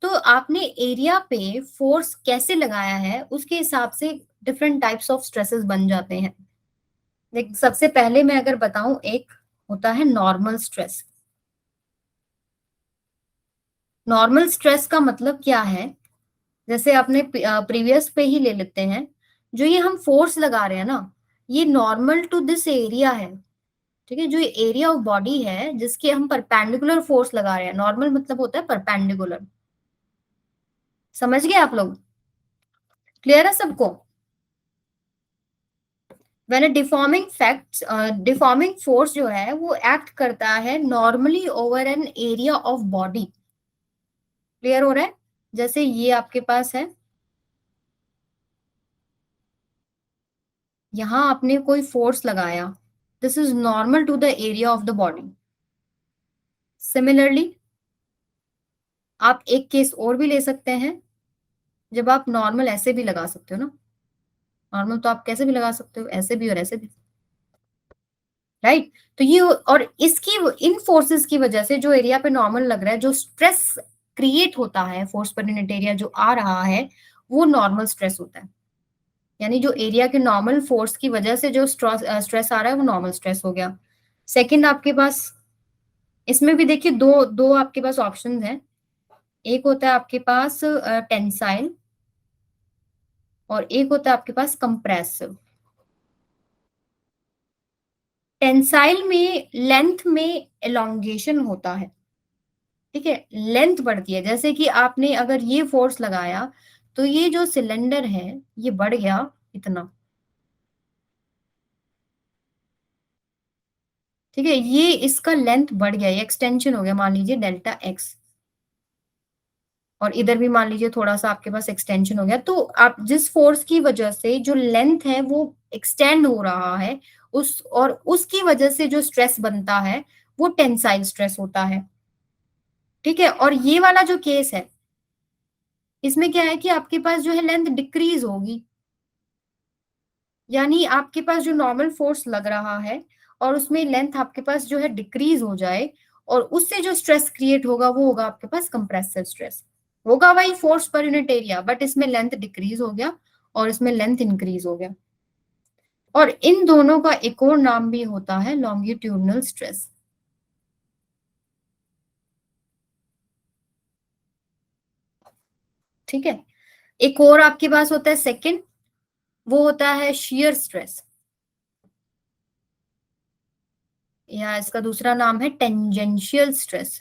तो आपने एरिया पे फोर्स कैसे लगाया है उसके हिसाब से डिफरेंट टाइप्स ऑफ स्ट्रेसेस बन जाते हैं। देख सबसे पहले मैं अगर बताऊं, एक होता है नॉर्मल स्ट्रेस। नॉर्मल स्ट्रेस का मतलब क्या है, जैसे आपने प्रीवियस पे ही ले लेते हैं, जो ये हम फोर्स लगा रहे हैं ना, ये नॉर्मल टू दिस एरिया है। ठीक है, जो ये एरिया ऑफ बॉडी है जिसके हम परपेंडिकुलर फोर्स लगा रहे हैं, नॉर्मल मतलब होता है परपेंडिकुलर। समझ गए आप लोग? क्लियर है सबको? व्हेन अ डिफॉर्मिंग फोर्स जो है वो एक्ट करता है normally over an area of body. Clear हो रहा है? जैसे ये आपके पास है, यहां आपने कोई फोर्स लगाया, this is normal to the area of the body. Similarly आप एक केस और भी ले सकते हैं, जब आप नॉर्मल ऐसे भी लगा सकते हो ना, नॉर्मल तो आप कैसे भी लगा सकते हो, ऐसे भी और ऐसे भी, राइट? तो ये, और इसकी, इन फोर्सेस की वजह से जो एरिया पे नॉर्मल लग रहा है, जो स्ट्रेस क्रिएट होता है फोर्स पर यूनिट एरिया जो आ रहा है, वो नॉर्मल स्ट्रेस होता है। यानी जो एरिया के नॉर्मल फोर्स की वजह से जो स्ट्रेस आ रहा है वो नॉर्मल स्ट्रेस हो गया। सेकंड आपके पास, इसमें भी देखिए दो दो आपके पास ऑप्शन है, एक होता है आपके पास टेंसाइल और एक होता है आपके पास कंप्रेसिव। टेंसाइल में लेंथ में एलोंगेशन होता है, ठीक है, लेंथ बढ़ती है। जैसे कि आपने अगर ये फोर्स लगाया तो ये जो सिलेंडर है ये बढ़ गया इतना, ठीक है, ये इसका लेंथ बढ़ गया, ये एक्सटेंशन हो गया, मान लीजिए डेल्टा एक्स, और इधर भी मान लीजिए थोड़ा सा आपके पास एक्सटेंशन हो गया। तो आप जिस फोर्स की वजह से जो लेंथ है वो एक्सटेंड हो रहा है, उस और उसकी वजह से जो स्ट्रेस बनता है वो टेंसाइल स्ट्रेस होता है, ठीक है। और ये वाला जो केस है इसमें क्या है कि आपके पास जो है लेंथ डिक्रीज होगी, यानी आपके पास जो नॉर्मल फोर्स लग रहा है और उसमें लेंथ आपके पास जो है डिक्रीज हो जाए, और उससे जो स्ट्रेस क्रिएट होगा वो होगा आपके पास कंप्रेसिव स्ट्रेस। होगा वही force per unit area, but इसमें लेंथ डिक्रीज हो गया और इसमें लेंथ इंक्रीज हो गया। और इन दोनों का एक और नाम भी होता है लॉन्गिट्यूडनल स्ट्रेस, ठीक है। एक और आपके पास होता है सेकंड, वो होता है शियर स्ट्रेस, या इसका दूसरा नाम है टेंजेंशियल स्ट्रेस।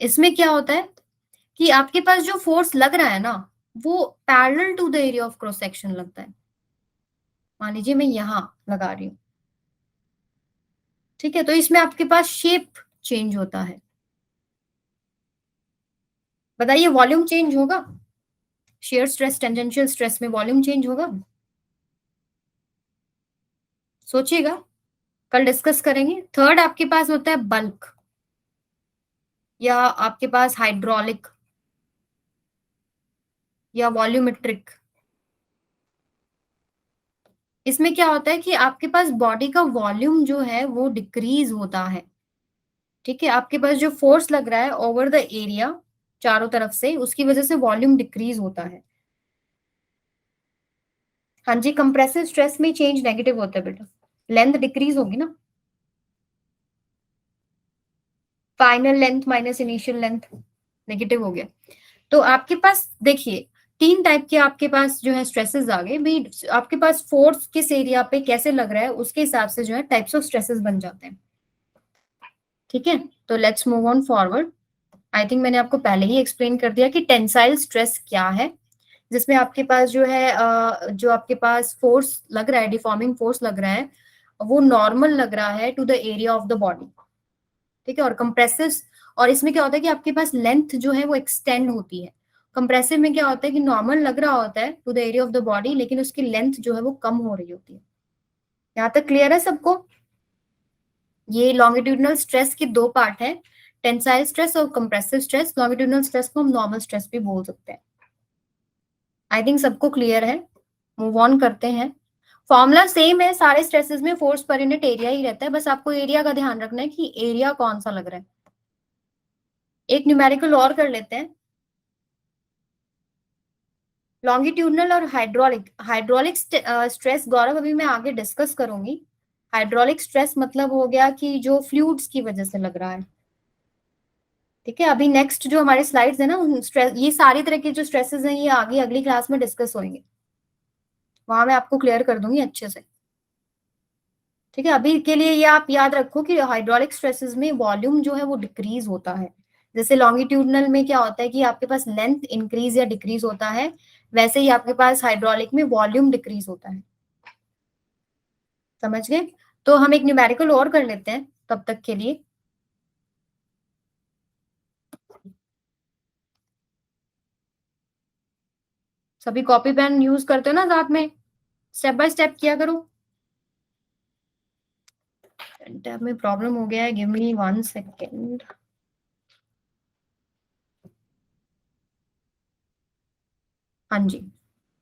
इसमें क्या होता है कि आपके पास जो फोर्स लग रहा है ना वो parallel to the area of cross section लगता है। मान लीजिए मैं यहां लगा रही हूँ, ठीक है, तो इसमें आपके पास शेप चेंज होता है। बताइए वॉल्यूम चेंज होगा? शेयर स्ट्रेस टेंजेंशियल स्ट्रेस में वॉल्यूम चेंज होगा? सोचिएगा, कल डिस्कस करेंगे। थर्ड आपके पास होता है बल्क, या आपके पास हाइड्रोलिक, या वॉल्यूमेट्रिक। इसमें क्या होता है कि आपके पास बॉडी का वॉल्यूम जो है वो डिक्रीज होता है, ठीक है। आपके पास जो फोर्स लग रहा है ओवर द एरिया चारों तरफ से, उसकी वजह से वॉल्यूम डिक्रीज होता है। हाँ जी, कंप्रेसिव स्ट्रेस में चेंज नेगेटिव होता है बेटा, लेंथ डिक्रीज होगी ना, final length minus initial length negative हो गया। तो आपके पास देखिए तीन टाइप के आपके पास जो है स्ट्रेसेस आ गए भी। आपके पास फोर्स किस एरिया पे कैसे लग रहा है उसके हिसाब से जो है टाइप्स ऑफ स्ट्रेसेस बन जाते हैं, ठीक है। तो let's move on forward. I think मैंने आपको पहले ही एक्सप्लेन कर दिया कि टेंसाइल स्ट्रेस क्या है, जिसमें आपके पास जो है जो आपके पास फोर्स लग रहा है, डिफॉर्मिंग फोर्स लग रहा है, वो नॉर्मल लग रहा है to the area of the body, ठीक है। और कंप्रेसिव, और इसमें क्या होता है कि आपके पास लेंथ जो है वो एक्सटेंड होती है। कंप्रेसिव में क्या होता है कि नॉर्मल लग रहा होता है to the area of the body, लेकिन उसकी लेंथ जो है वो कम हो रही होती है। यहाँ तक क्लियर है सबको? ये लॉन्गिट्यूडनल स्ट्रेस के दो पार्ट है, टेंसाइल स्ट्रेस और कंप्रेसिव स्ट्रेस। लॉन्गिट्यूडनल स्ट्रेस को हम नॉर्मल स्ट्रेस भी बोल सकते हैं। आई थिंक सबको क्लियर है, मूव ऑन करते हैं। फॉर्मूला सेम है सारे स्ट्रेसेस में, फोर्स पर यूनिट एरिया ही रहता है, बस आपको एरिया का ध्यान रखना है कि एरिया कौन सा लग रहा है। एक न्यूमेरिकल और कर लेते हैं, लॉन्गिट्यूडनल और हाइड्रोलिक। हाइड्रोलिक स्ट्रेस गौरव अभी मैं आगे डिस्कस करूंगी। हाइड्रोलिक स्ट्रेस मतलब हो गया कि जो फ्लूइड्स की वजह से लग रहा है, ठीक है। अभी नेक्स्ट जो हमारे स्लाइड्स है ना, स्ट्रेस, ये सारी तरह के जो स्ट्रेसेस हैं ये आगे अगली क्लास में डिस्कस होंगे, वहां मैं आपको क्लियर कर दूंगी अच्छे से, ठीक है। अभी के लिए ये आप याद रखो कि हाइड्रोलिक स्ट्रेसेस में वॉल्यूम जो है वो डिक्रीज होता है। जैसे लॉन्गिट्यूडनल में क्या होता है कि आपके पास लेंथ इंक्रीज या डिक्रीज होता है, वैसे ही आपके पास हाइड्रोलिक में वॉल्यूम डिक्रीज होता है। समझ गए? तो हम एक न्यूमेरिकल और कर लेते हैं तब तक के लिए। सभी कॉपी पेन यूज करते हो ना साथ में? स्टेप बाय स्टेप किया करो। टैब में प्रॉब्लम हो गया है, गिव मी 1 सेकेंड। हाँ जी,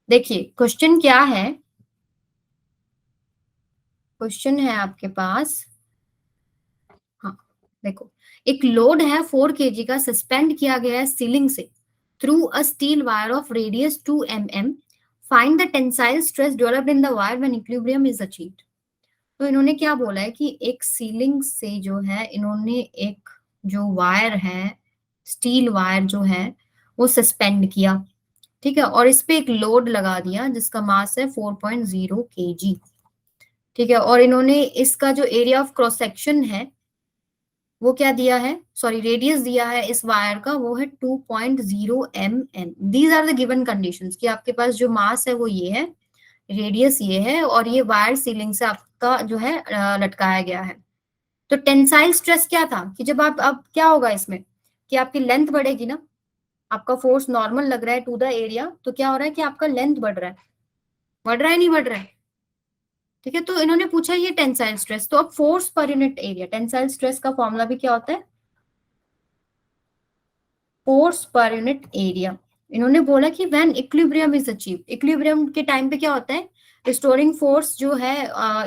देखिए क्वेश्चन क्या है। क्वेश्चन है आपके पास, हाँ देखो, एक लोड है 4 kg का, सस्पेंड किया गया है सीलिंग से through a steel wire of radius 2 mm। Find the tensile stress developed in the wire when equilibrium is achieved. तो इन्होंने क्या बोला है कि एक सीलिंग से जो है इन्होंने एक जो वायर है, स्टील वायर जो है वो सस्पेंड किया, ठीक है, और इस पे एक लोड लगा दिया जिसका मास है 4.0 kg, ठीक है, और इन्होंने इसका जो एरिया ऑफ क्रॉस सेक्शन है वो क्या दिया है, सॉरी रेडियस दिया है इस वायर का, वो है 2.0 mm। These are the given conditions कि आपके पास जो मास है वो ये है, रेडियस ये है, और ये वायर सीलिंग से आपका जो है लटकाया गया है। तो टेंसाइल स्ट्रेस क्या था कि जब आप, अब क्या होगा इसमें कि आपकी लेंथ बढ़ेगी ना, आपका फोर्स नॉर्मल लग रहा है टू द एरिया, तो क्या हो रहा है कि आपका लेंथ बढ़ रहा है, बढ़ रहा है नहीं बढ़ रहा है। ठीक है, तो इन्होंने पूछा ये टेंसाइल स्ट्रेस, तो अब force per unit area, tensile stress का फॉर्मूला भी क्या होता है, फोर्स पर यूनिट एरिया। इन्होंने बोला कि when equilibrium is achieve, equilibrium के टाइम पे क्या होता है, रिस्टोरिंग फोर्स जो है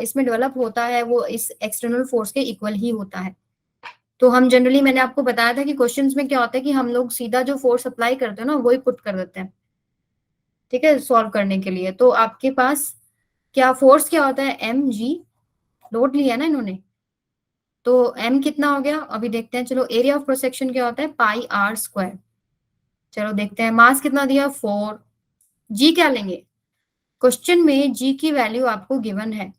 इसमें डेवलप होता है वो इस एक्सटर्नल फोर्स के इक्वल ही होता है। तो हम जनरली, मैंने आपको बताया था कि क्वेश्चंस में क्या होता है कि हम लोग सीधा जो फोर्स अप्लाई करते हैं ना वही पुट कर देते हैं, ठीक है, सॉल्व करने के लिए। तो आपके पास क्या फोर्स क्या होता है, एम जी, लोड लिया ना इन्होंने, तो एम कितना हो गया अभी देखते हैं। चलो एरिया ऑफ क्रॉस सेक्शन क्या होता है, पाई आर स्क्वायर। चलो देखते हैं, मास कितना दिया 4, जी क्या लेंगे, क्वेश्चन में जी की वैल्यू आपको गिवन है,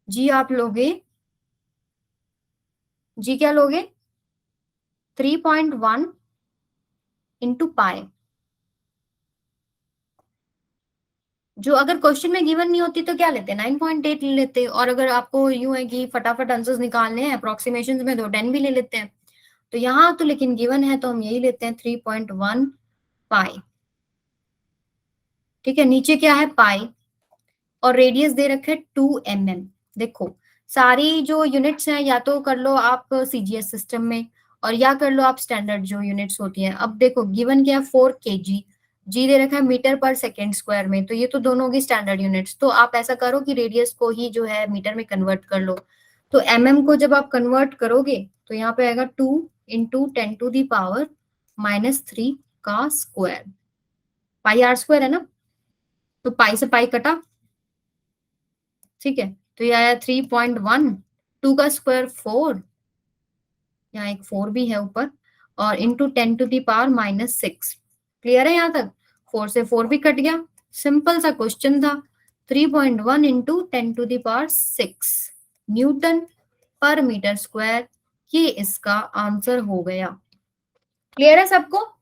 जी आप लोगे, जी क्या लोगे 3.1 इंटू पाई। जो अगर क्वेश्चन में गिवन नहीं होती तो क्या लेते, 9.8 ले लेते, और अगर आपको यूं है कि फटाफट आंसर्स निकालने हैं अप्रोक्सीमेशन में तो 10 भी ले लेते हैं। तो यहाँ तो लेकिन गिवन है तो हम यही लेते हैं 3.1 पाई। ठीक है, नीचे क्या है पाई, और रेडियस दे रखे 2 mm। देखो सारी जो यूनिट्स हैं या तो कर लो आप सीजीएस सिस्टम में, और या कर लो आप स्टैंडर्ड जो यूनिट्स होती हैं। अब देखो गिवन क्या है 4 kg, जी दे रखा है मीटर पर सेकेंड स्क्वायर में, तो ये तो दोनों होगी स्टैंडर्ड यूनिट्स। तो आप ऐसा करो कि रेडियस को ही जो है मीटर में कन्वर्ट कर लो। तो को जब आप कन्वर्ट करोगे तो यहाँ पे आएगा 2 × 10⁻³ का स्क्वायर, पाई आर स्क्वायर है ना, तो पाई से पाई कटा, ठीक है, तो ये आया 3.1, 2 का स्क्वायर 4, यहाँ एक 4 भी है ऊपर, और इंटू 10⁻⁻6। क्लियर है यहाँ तक, 4 से 4 भी कट गया, सिंपल सा क्वेश्चन था। 3.1 इंटू 10⁻6 न्यूटन पर मीटर स्क्वायर, ये इसका आंसर हो गया। क्लियर है सबको।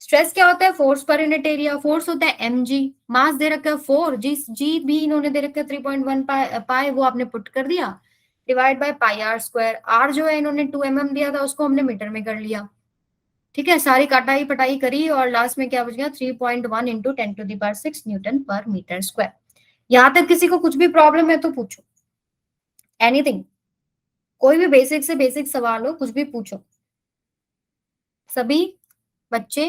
स्ट्रेस क्या होता है, force per unit area, force होता है mg, मास दे रखा है 4, जी भी इन्होंने दे रखा है 3.1 पाई, वो आपने पुट कर दिया, divide by pi R square, R जो है इन्होंने 2 mm दिया था उसको हमने मीटर में कर लिया। ठीक है, सारी काटाई पटाई करी और लास्ट में क्या बच गया 3.1 इंटू 10⁻6 न्यूटन पर मीटर स्क्वायर। यहां तक किसी को कुछ भी प्रॉब्लम है तो पूछो, एनीथिंग, कोई भी बेसिक से बेसिक सवाल हो कुछ भी पूछो। सभी बच्चे